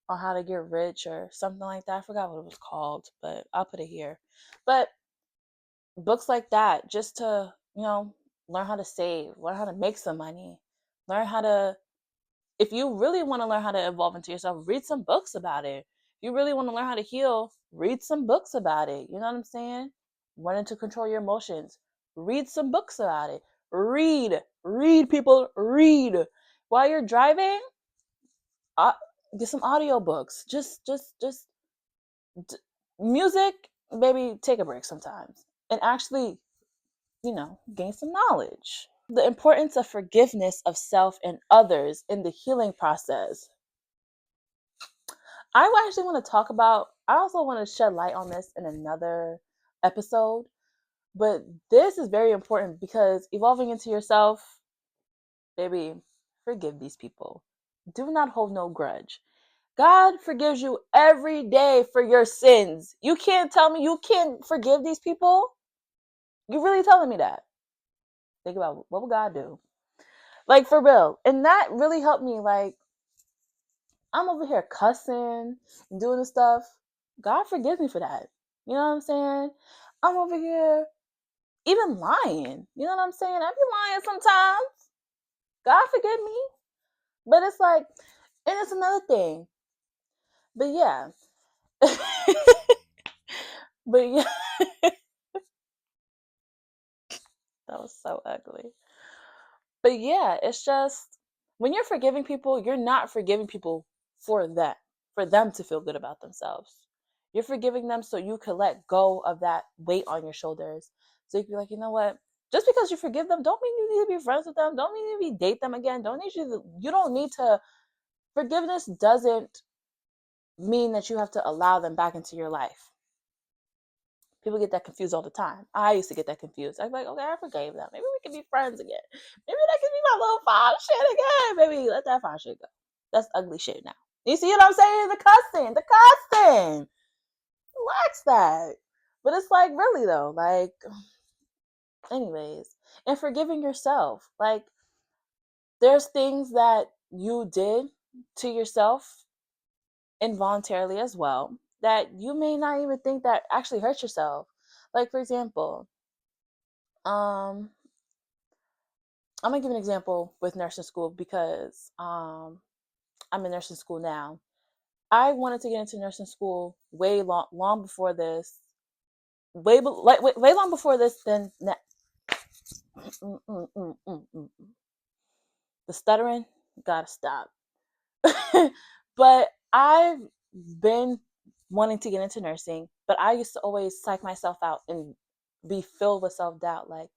on how to get rich or something like that. I forgot what it was called, but I'll put it here. But books like that, just to, learn how to save, learn how to make some money, learn how to, if you really want to learn how to evolve into yourself, read some books about it. If you really want to learn how to heal, read some books about it. You know what I'm saying? Learning to control your emotions. Read some books about it. Read, people, read. While you're driving, uh, get some audiobooks. Just music, baby, take a break sometimes. And actually, gain some knowledge. The importance of forgiveness of self and others in the healing process. I actually want to talk about, I also want to shed light on this in another episode, but this is very important because evolving into yourself, baby, forgive these people. Do not hold no grudge. God forgives you every day for your sins. You can't tell me you can't forgive these people? You really telling me that? Think about what would God do? Like for real. And that really helped me. Like, I'm over here cussing and doing this stuff. God forgive me for that. You know what I'm saying? I'm over here even lying. You know what I'm saying? I be lying sometimes. God forgive me. But it's like, and it's another thing. But yeah. But yeah. That was so ugly. But yeah, it's just when you're forgiving people, you're not forgiving people for them to feel good about themselves. You're forgiving them so you can let go of that weight on your shoulders. So you can be like, you know what? Just because you forgive them, don't mean you need to be friends with them. Don't mean you need to date them again. You don't need to. Forgiveness doesn't mean that you have to allow them back into your life. People get that confused all the time. I used to get that confused. I'm like, okay, I forgave them. Maybe we can be friends again. Maybe that can be my little fine shit again. Maybe let that fine shit go. That's ugly shit now. You see what I'm saying? The cussing. Relax that. But it's like, really though, like, anyways. And forgiving yourself. Like, there's things that you did to yourself involuntarily as well that you may not even think that actually hurt yourself. Like, for example, um, I'm gonna give an example with nursing school because I'm in nursing school now. I wanted to get into nursing school long before this, way long before this. Mm, mm, mm, mm, mm. The stuttering gotta stop. But I've been wanting to get into nursing, but I used to always psych myself out and be filled with self doubt. Like,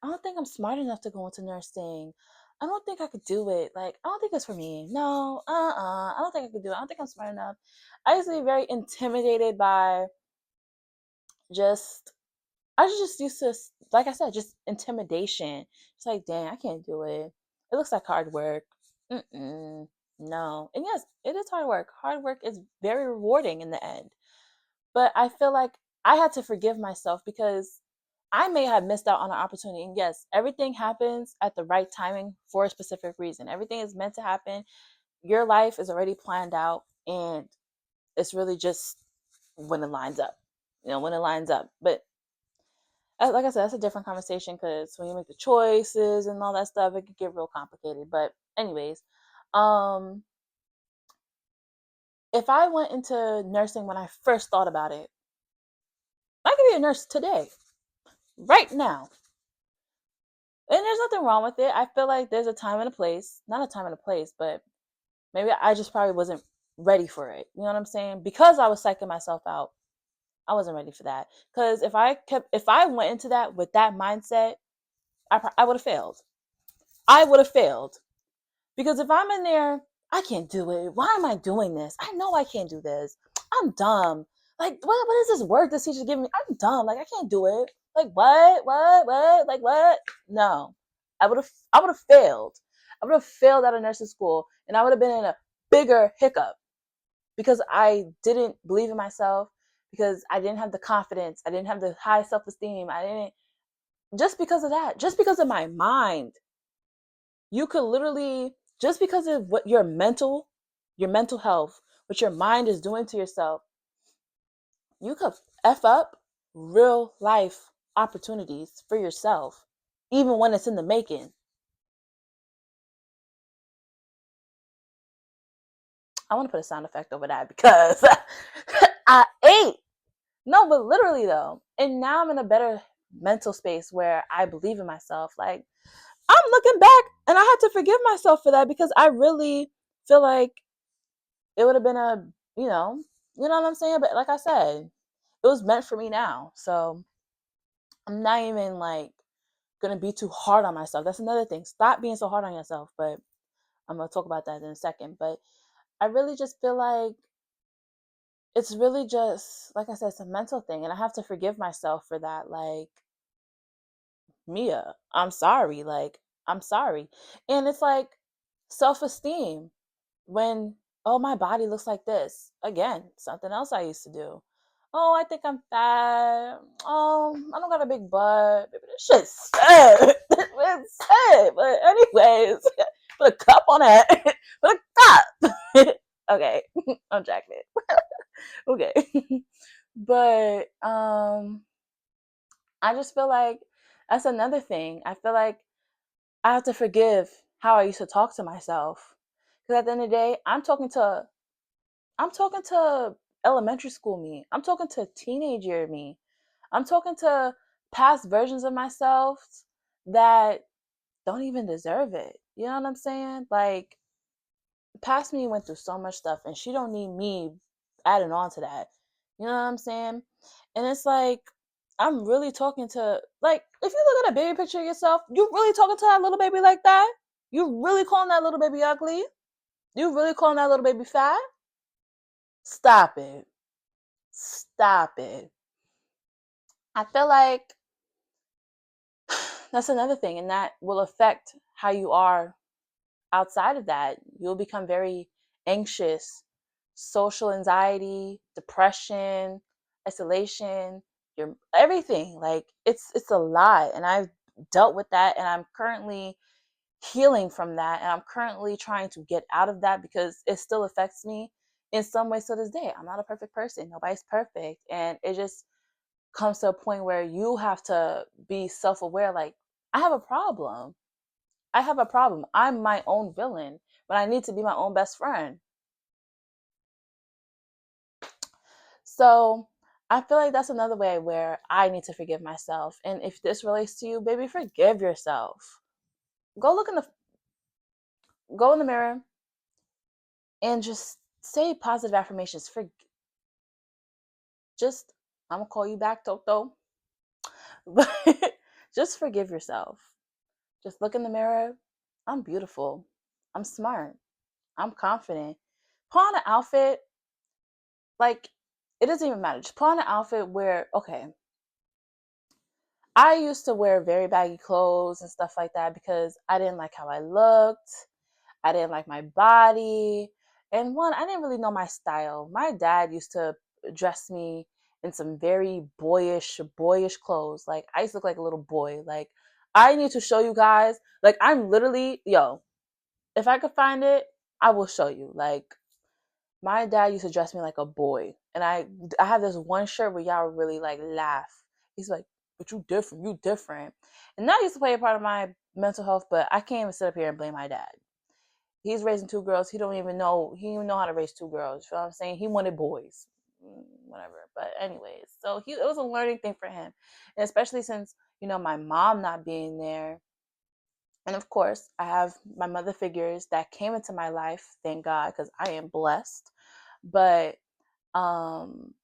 I don't think I'm smart enough to go into nursing. I don't think I could do it. Like, I don't think it's for me. No, I don't think I could do it. I don't think I'm smart enough. I used to be very intimidated by just, I was just used to, like I said, just intimidation. It's like, dang, I can't do it. It looks like hard work. No. And yes, it is hard work. Hard work is very rewarding in the end. But I feel like I had to forgive myself because I may have missed out on an opportunity. And yes, everything happens at the right timing for a specific reason. Everything is meant to happen. Your life is already planned out, and it's really just when it lines up. When it lines up. But like I said, that's a different conversation because when you make the choices and all that stuff, it could get real complicated. But anyways, um, if I went into nursing when I first thought about it, I could be a nurse today, right now. And there's nothing wrong with it. I feel like there's a time and a place. Not a time and a place, but maybe I just probably wasn't ready for it. You know what I'm saying? Because I was psyching myself out, I wasn't ready for that. Because if I went into that with that mindset, I would have failed. I would have failed. Because if I'm in there, I can't do it. Why am I doing this? I know I can't do this. I'm dumb. Like, what is this word this teacher's giving me? I'm dumb. Like, I can't do it. Like, what? Like, what? No. I would have failed. I would have failed out of nursing school, and I would have been in a bigger hiccup because I didn't believe in myself, because I didn't have the confidence, I didn't have the high self-esteem. I didn't, just because of that, just because of my mind. You could literally, just because of what your mental health, what your mind is doing to yourself, you could F up real life opportunities for yourself, even when it's in the making. I want to put a sound effect over that because I ate. No, but literally though. And now I'm in a better mental space where I believe in myself. Like, I'm looking back and I had to forgive myself for that because I really feel like it would have been you know what I'm saying? But like I said, it was meant for me now. So I'm not even like gonna be too hard on myself. That's another thing. Stop being so hard on yourself. But I'm gonna talk about that in a second. But I really just feel like it's really just, like I said, it's a mental thing. And I have to forgive myself for that. Like, Mia, I'm sorry. Like, I'm sorry. And it's like self esteem. When, oh, my body looks like this. Again, something else I used to do. Oh, I think I'm fat. Oh, I don't got a big butt. Baby, this shit's sad. It's sad. But anyways, put a cup on that. Put a cup. Okay, I'm jacking it. Okay. But I just feel like that's another thing. I feel like I have to forgive how I used to talk to myself. Because at the end of the day, I'm talking to elementary school me. I'm talking to teenage year me. I'm talking to past versions of myself that don't even deserve it. You know what I'm saying? Like, past me went through so much stuff and she don't need me adding on to that. You know what I'm saying? And it's like, I'm really talking to, like, if you look at a baby picture of yourself, you really talking to that little baby like that? You really calling that little baby ugly? You really calling that little baby fat? Stop it. Stop it. I feel like that's another thing, and that will affect how you are outside of that. You'll become very anxious, social anxiety, depression, isolation, your everything. Like, it's a lot, and I've dealt with that, and I'm currently healing from that, and I'm currently trying to get out of that because it still affects me in some ways to this day. I'm not a perfect person. Nobody's perfect, and it just comes to a point where you have to be self-aware. Like, I have a problem. I have a problem. I'm my own villain, but I need to be my own best friend. So I feel like that's another way where I need to forgive myself. And if this relates to you, baby, forgive yourself. Go look in the go in the mirror and just say positive affirmations. For just I'm gonna call you back, Toto. But just forgive yourself. Just look in the mirror. I'm beautiful. I'm smart. I'm confident. Put on an outfit, like, it doesn't even matter. Just put on an outfit where, okay, I used to wear very baggy clothes and stuff like that because I didn't like how I looked. I didn't like my body. And one, I didn't really know my style. My dad used to dress me in some very boyish clothes. Like, I used to look like a little boy. Like, I need to show you guys. Like, I'm literally, yo, if I could find it, I will show you. Like, my dad used to dress me like a boy. And I have this one shirt where y'all really like laugh. He's like, but you different, you different. And that used to play a part of my mental health, but I can't even sit up here and blame my dad. He's raising two girls. He don't even know how to raise two girls. You know what I'm saying? He wanted boys. Whatever. But anyways, so it was a learning thing for him. And especially since, my mom not being there. And of course, I have my mother figures that came into my life, thank God, because I am blessed. But um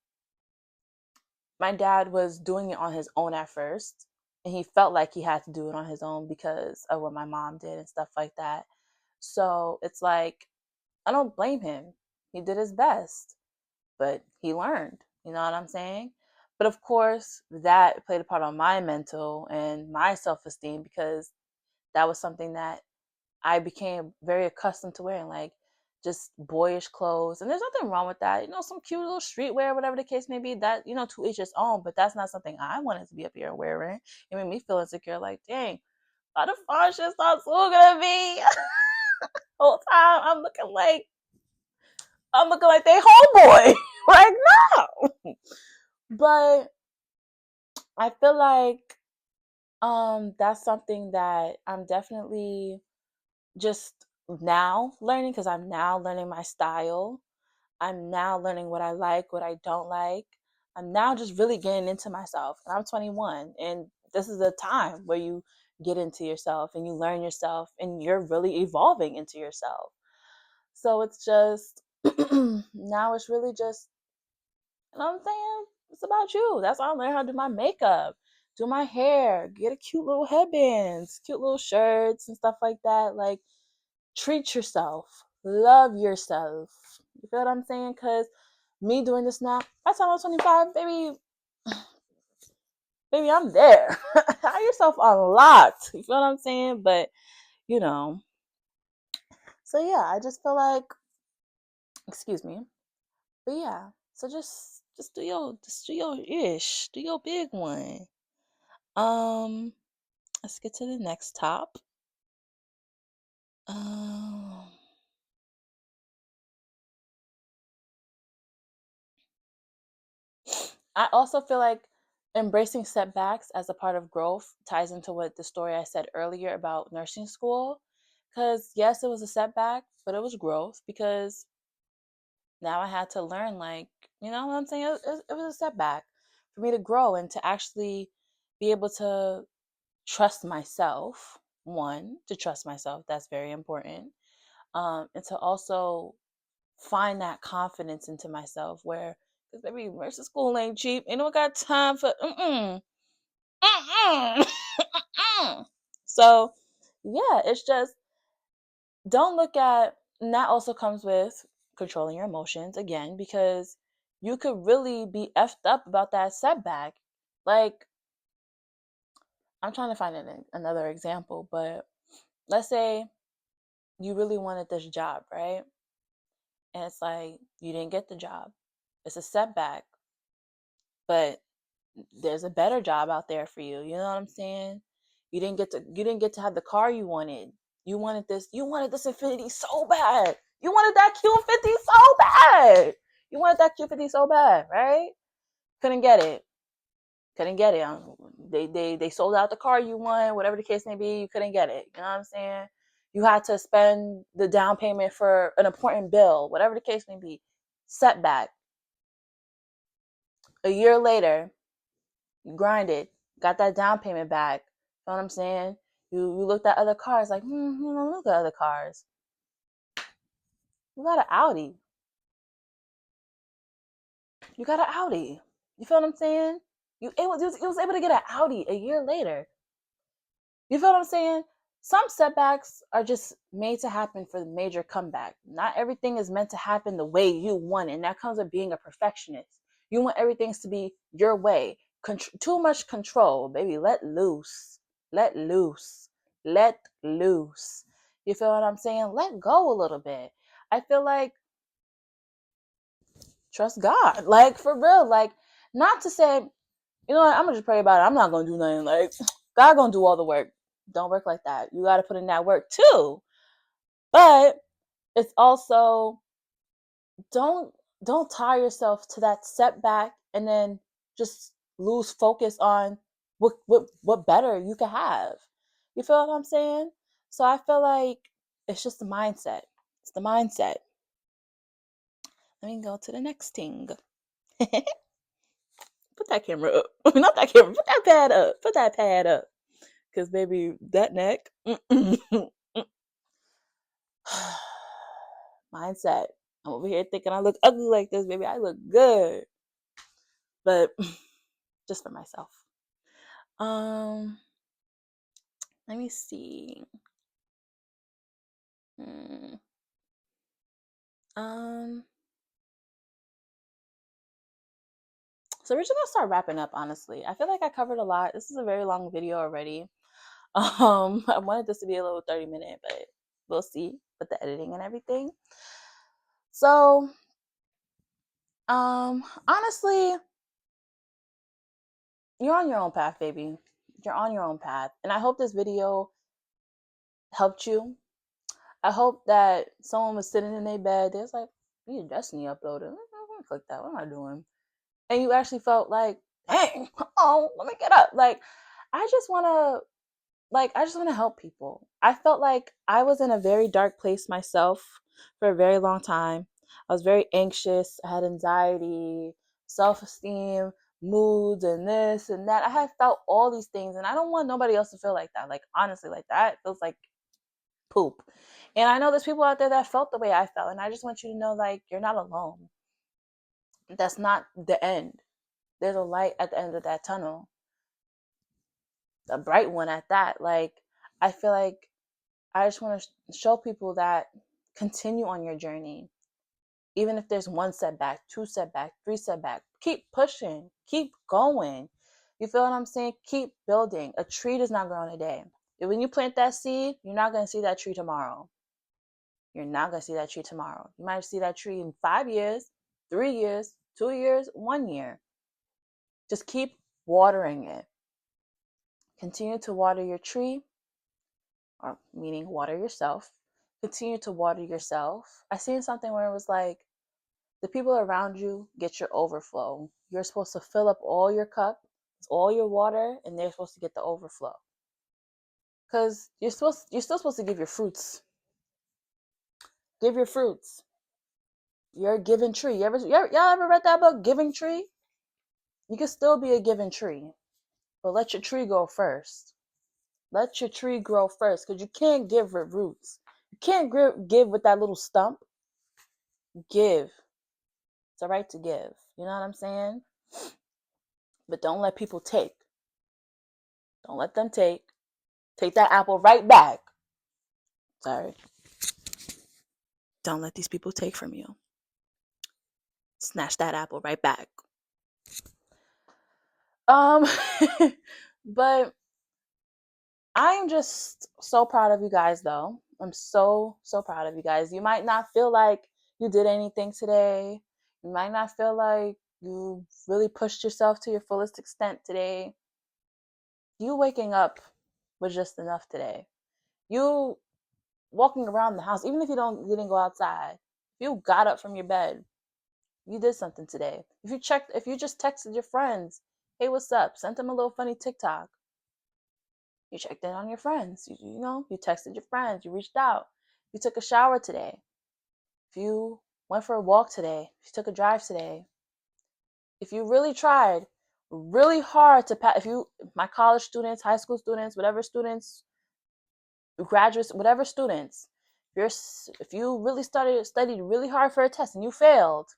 my dad was doing it on his own at first, and he felt like he had to do it on his own because of what my mom did and stuff like that. So it's like, I don't blame him. He did his best, but he learned. You know what I'm saying? But of course, that played a part on my mental and my self esteem because that was something that I became very accustomed to wearing, like just boyish clothes. And there's nothing wrong with that. Some cute little streetwear, whatever the case may be, that, to each his own. But that's not something I wanted to be up here wearing. It made me feel insecure, like, dang, how the fun shit start so gonna be? Whole time I'm looking like they homeboy. Like, no. But I feel like that's something that I'm definitely just now learning, because I'm now learning my style. I'm now learning what I like, what I don't like. I'm now just really getting into myself. And I'm 21, and this is a time where you get into yourself and you learn yourself and you're really evolving into yourself. So it's just now it's really just, you know what I'm saying? It's about you. That's how I learned how to do my makeup, do my hair, get a cute little headbands, cute little shirts and stuff like that. Like, treat yourself, love yourself. You feel what I'm saying? Because me doing this now, by the time I'm 25, baby, I'm there. Have yourself unlocked. You feel what I'm saying? But, you know, so yeah, I just feel like, excuse me, but yeah, so just do your ish, do your big one. Um, let's get to the next top. Um, I also feel like embracing setbacks as a part of growth ties into what the story I said earlier about nursing school. Because, yes, it was a setback, but it was growth because now I had to learn, like, you know what I'm saying? It was a setback for me to grow and to actually be able to trust myself. One, to trust myself, that's very important. And to also find that confidence into myself where, because baby, nursing school ain't cheap. Ain't no got time for mm-mm. So yeah, it's just, don't look at, and that also comes with controlling your emotions again, because you could really be effed up about that setback. Like, I'm trying to find another example, but let's say you really wanted this job, right? And it's like you didn't get the job. It's a setback, but there's a better job out there for you. You know what I'm saying? You didn't get to have the car you wanted. You wanted this Infinity so bad. You wanted that Q50 so bad. You wanted that Q50 so bad, right? Couldn't get it. Couldn't get it. They sold out the car you want, whatever the case may be. You couldn't get it. You know what I'm saying? You had to spend the down payment for an important bill, whatever the case may be. Setback. A year later, you grinded, got that down payment back. You know what I'm saying? You looked at other cars, like, look at other cars. You got an Audi. You got an Audi. You feel what I'm saying? You was able to get an Audi a year later. You feel what I'm saying? some setbacks are just made to happen for the major comeback. Not everything is meant to happen the way you want, and that comes with being a perfectionist. You want everything to be your way. Too much control, baby. Let loose. Let loose. Let loose. You feel what I'm saying? Let go a little bit. I feel like trust God. Like for real. Like not to say, you know what, I'm gonna just pray about it. I'm not gonna do nothing. Like God gonna do all the work. Don't work like that. You gotta put in that work too. But it's also don't don't tie yourself to that setback and then just lose focus on what better you could have. You feel what I'm saying? So I feel like it's just the mindset. It's the mindset. Let me go to the next thing. Put that camera up. Not that camera. Put that pad up. Put that pad up. Cause baby, that neck. Mindset. I'm over here thinking I look ugly like this, baby. I look good. But just for myself. Um, let me see. Hmm. Um, so we're just gonna start wrapping up, honestly. I feel like I covered a lot. This is a very long video already. I wanted this to be a little 30-minute, but we'll see with the editing and everything. So, honestly, you're on your own path, baby. You're on your own path. And I hope this video helped you. I hope that someone was sitting in their bed. They was like, "You Destiny uploaded. I'm gonna click that. What am I doing?" And you actually felt like, "Dang, oh, let me get up." Like, I just wanna, I just wanna help people. I felt like I was in a very dark place myself for a very long time. I was very anxious. I had anxiety, self-esteem, moods, and this and that. I had felt all these things, and I don't want nobody else to feel like that. Like honestly, like that feels like poop. And I know there's people out there that felt the way I felt. And I just want you to know, like, you're not alone. That's not the end. There's a light at the end of that tunnel, a bright one at that. Like, I feel like I just want to show people that continue on your journey. Even if there's one setback, two setback, three setback, keep pushing, keep going. You feel what I'm saying? Keep building. A tree does not grow in a day. When you plant that seed, you're not going to see that tree tomorrow. You're not going to see that tree tomorrow. You might see that tree in 5 years, 3 years, 2 years, 1 year. Just keep watering it. Continue to water your tree, or meaning water yourself. Continue to water yourself. I seen something where it was like, the people around you get your overflow. You're supposed to fill up all your cup, all your water, and they're supposed to get the overflow. Because you're still supposed to give your fruits. Give your fruits. You're a giving tree. Y'all ever read that book, Giving Tree? You can still be a giving tree, but let your tree grow first. Let your tree grow first, because you can't give with roots. You can't give with that little stump. Give. It's a right to give. You know what I'm saying? But don't let people take. Don't let them take. Take that apple right back. Sorry. Don't let these people take from you. Snatch that apple right back. Um, but I'm just so proud of you guys, though. I'm so proud of you guys. You might not feel like you did anything today. You might not feel like you really pushed yourself to your fullest extent today. You waking up was just enough today. You walking around the house, even if you didn't go outside, if you got up from your bed, you did something today. If you just texted your friends, "Hey, what's up?" Sent them a little funny TikTok. You checked in on your friends. You texted your friends. You reached out. You took a shower today. If you went for a walk today, if you took a drive today, if you really tried really hard to pass, my college students, high school students, whatever students, graduates, whatever students, if you really studied really hard for a test and you failed,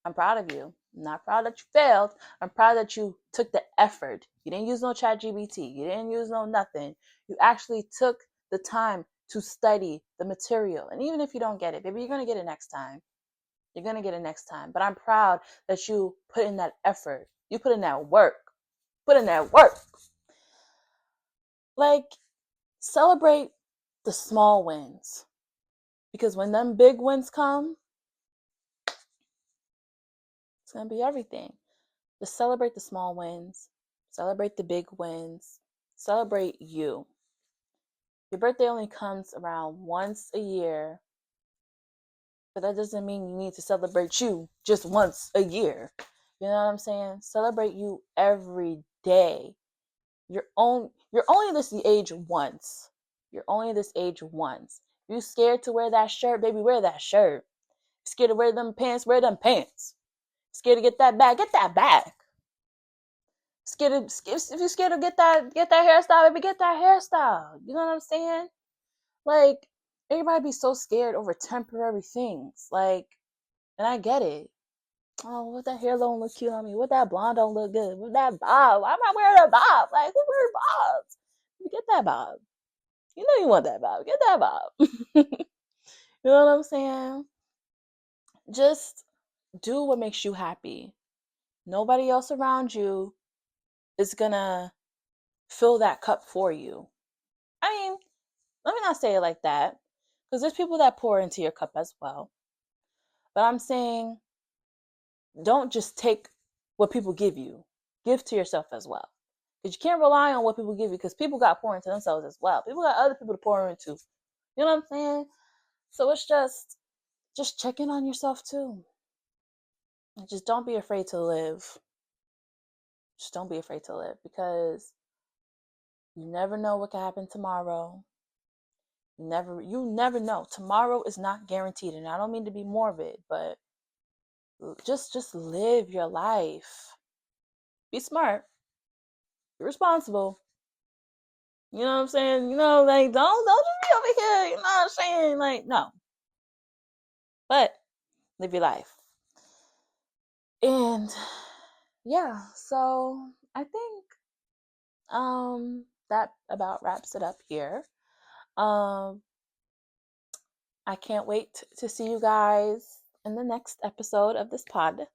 I'm proud of you. I'm not proud that you failed. I'm proud that you took the effort. You didn't use no chat GBT. You didn't use no nothing. You actually took the time to study the material. And even if you don't get it, baby, you're going to get it next time. You're going to get it next time. But I'm proud that you put in that effort. You put in that work. Put in that work. Like, celebrate the small wins. Because when them big wins come, it's going to be everything. Just celebrate the small wins. Celebrate the big wins. Celebrate you. Your birthday only comes around once a year, but that doesn't mean you need to celebrate you just once a year. You know what I'm saying? Celebrate you every day. You're only this age once. You're only this age once. You scared to wear that shirt, baby, wear that shirt. Scared to wear them pants, wear them pants. Scared to get that bag. If you're scared to get that hairstyle, baby, get that hairstyle. You know what I'm saying? Like, everybody be so scared over temporary things. Like, and I get it. Oh, what that hair don't look cute on me? What that blonde don't look good? What that bob? Why am I wearing a bob? Like, who wears bobs? Get that bob. You know you want that bob. Get that bob. You know what I'm saying? Just do what makes you happy. Nobody else around you is gonna fill that cup for you. I mean, let me not say it like that, because there's people that pour into your cup as well. But I'm saying, don't just take what people give you. Give to yourself as well. Because you can't rely on what people give you, because people got pour into themselves as well. People got other people to pour into. You know what I'm saying? So it's just check in on yourself too. And just don't be afraid to live. Just don't be afraid to live, because you never know what can happen tomorrow. You never know. Tomorrow is not guaranteed. And I don't mean to be morbid, but just live your life. Be smart. Be responsible. You know what I'm saying? Like, don't just be over here, you know what I'm saying? Like, no. But live your life. And yeah, so I think that about wraps it up here. I can't wait to see you guys in the next episode of this pod.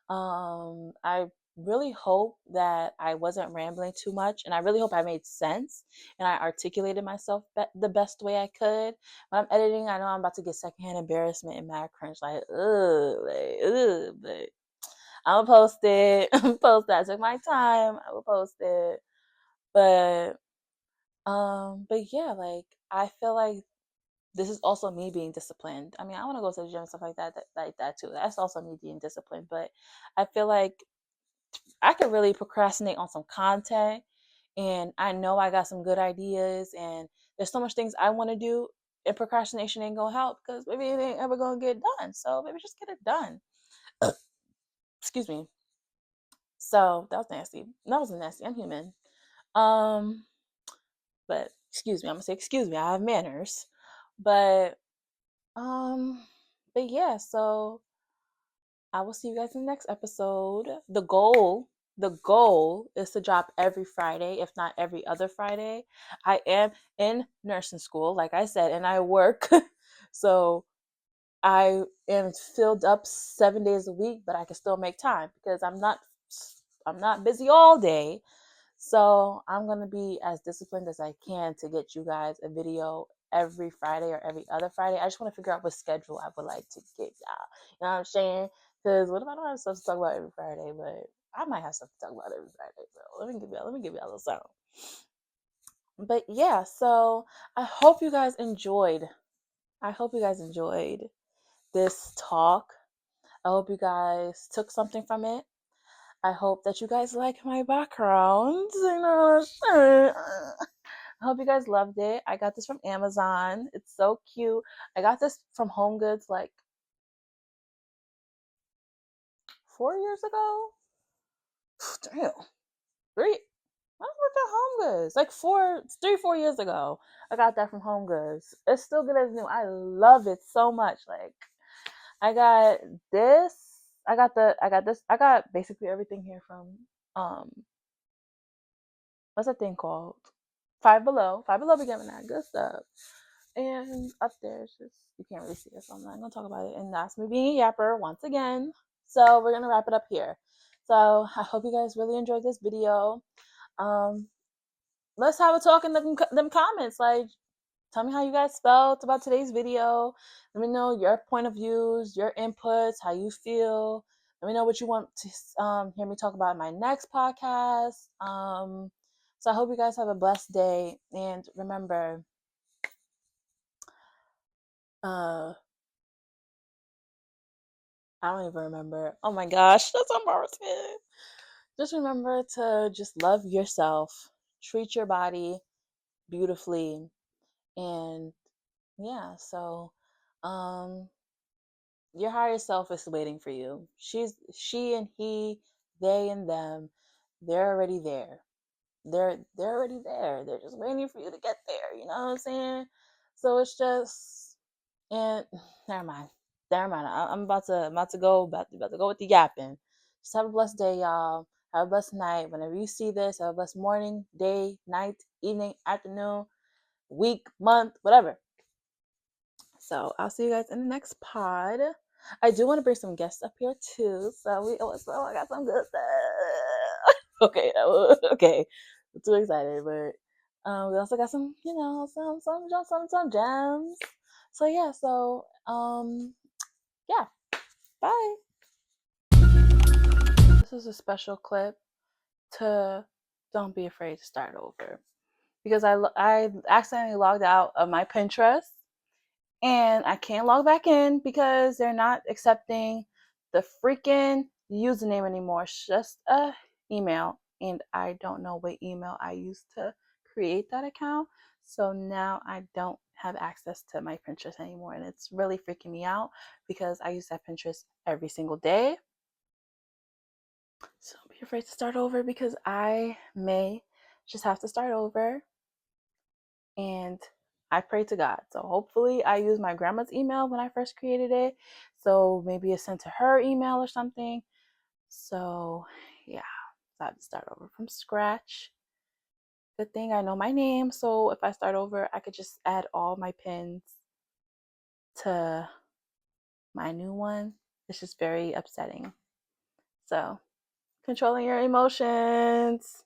I really hope that I wasn't rambling too much, and I really hope I made sense and I articulated myself the best way I could. When I'm editing, I know I'm about to get secondhand embarrassment and mad cringe, like, but I'm gonna post it. I took my time. I will post it. But yeah, like, I feel like this is also me being disciplined. I mean, I want to go to the gym and stuff like that too. That's also me being disciplined. But I feel like I could really procrastinate on some content, and I know I got some good ideas, and there's so much things I want to do, and procrastination ain't gonna help, because maybe it ain't ever gonna get done. So maybe just get it done. Excuse me. So that was nasty. That wasn't nasty. I'm human. Um, but excuse me. I'm gonna say excuse me. I have manners. But um, but yeah. So I will see you guys in the next episode. The goal is to drop every Friday, if not every other Friday. I am in nursing school, like I said, and I work. So I am filled up 7 days a week, but I can still make time because I'm not busy all day. So I'm going to be as disciplined as I can to get you guys a video every Friday or every other Friday. I just want to figure out what schedule I would like to get y'all. You know what I'm saying? Because what if I don't have stuff to talk about every Friday? But I might have stuff to talk about every Friday. So let me give y'all a sound. But yeah, so I hope you guys enjoyed. I hope you guys enjoyed this talk. I hope you guys took something from it. I hope that you guys like my background. I hope you guys loved it. I got this from Amazon. It's so cute. I got this from Home Goods like 4 years ago. Damn. 3. I worked at Home Goods. Like 4 years ago. I got that from Home Goods. It's still good as new. I love it so much. Like, I got this. I got basically everything here from what's that thing called? Five Below. Five Below be giving that good stuff. And upstairs, just you can't really see it, so I'm not gonna talk about it. And that's me being a yapper once again. So we're gonna wrap it up here. So I hope you guys really enjoyed this video. Um, let's have a talk in them comments. Like, tell me how you guys felt about today's video. Let me know your point of views, your inputs, how you feel. Let me know what you want to hear me talk about in my next podcast. So I hope you guys have a blessed day. And remember, I don't even remember. Oh my gosh, that's embarrassing. Just remember to just love yourself, treat your body beautifully, and yeah. So, um, your higher self is waiting for you. She and he, they and them, they're already there. They're already there. They're just waiting for you to get there. You know what I'm saying? So it's just and never mind. Never mind. I'm about to go about to go with the yapping. Just have a blessed day, y'all. Have a blessed night. Whenever you see this, have a blessed morning, day, night, evening, afternoon, week, month, whatever. So I'll see you guys in the next pod. I do want to bring some guests up here too. So I got some good stuff. Okay, okay. I'm too excited, but we also got some, some gems. So yeah, yeah. Bye. This is a special clip to don't be afraid to start over because I accidentally logged out of my Pinterest and I can't log back in because they're not accepting the freaking username anymore. It's just a email, and I don't know what email I used to create that account. So now I don't have access to my Pinterest anymore, and it's really freaking me out because I use that Pinterest every single day. So don't be afraid to start over because I may just have to start over, and I pray to God. So hopefully I use my grandma's email when I first created it. So maybe it's sent to her email or something. So yeah, so I have to start over from scratch. Good thing I know my name. So if I start over, I could just add all my pins to my new one. It's just very upsetting. So controlling your emotions.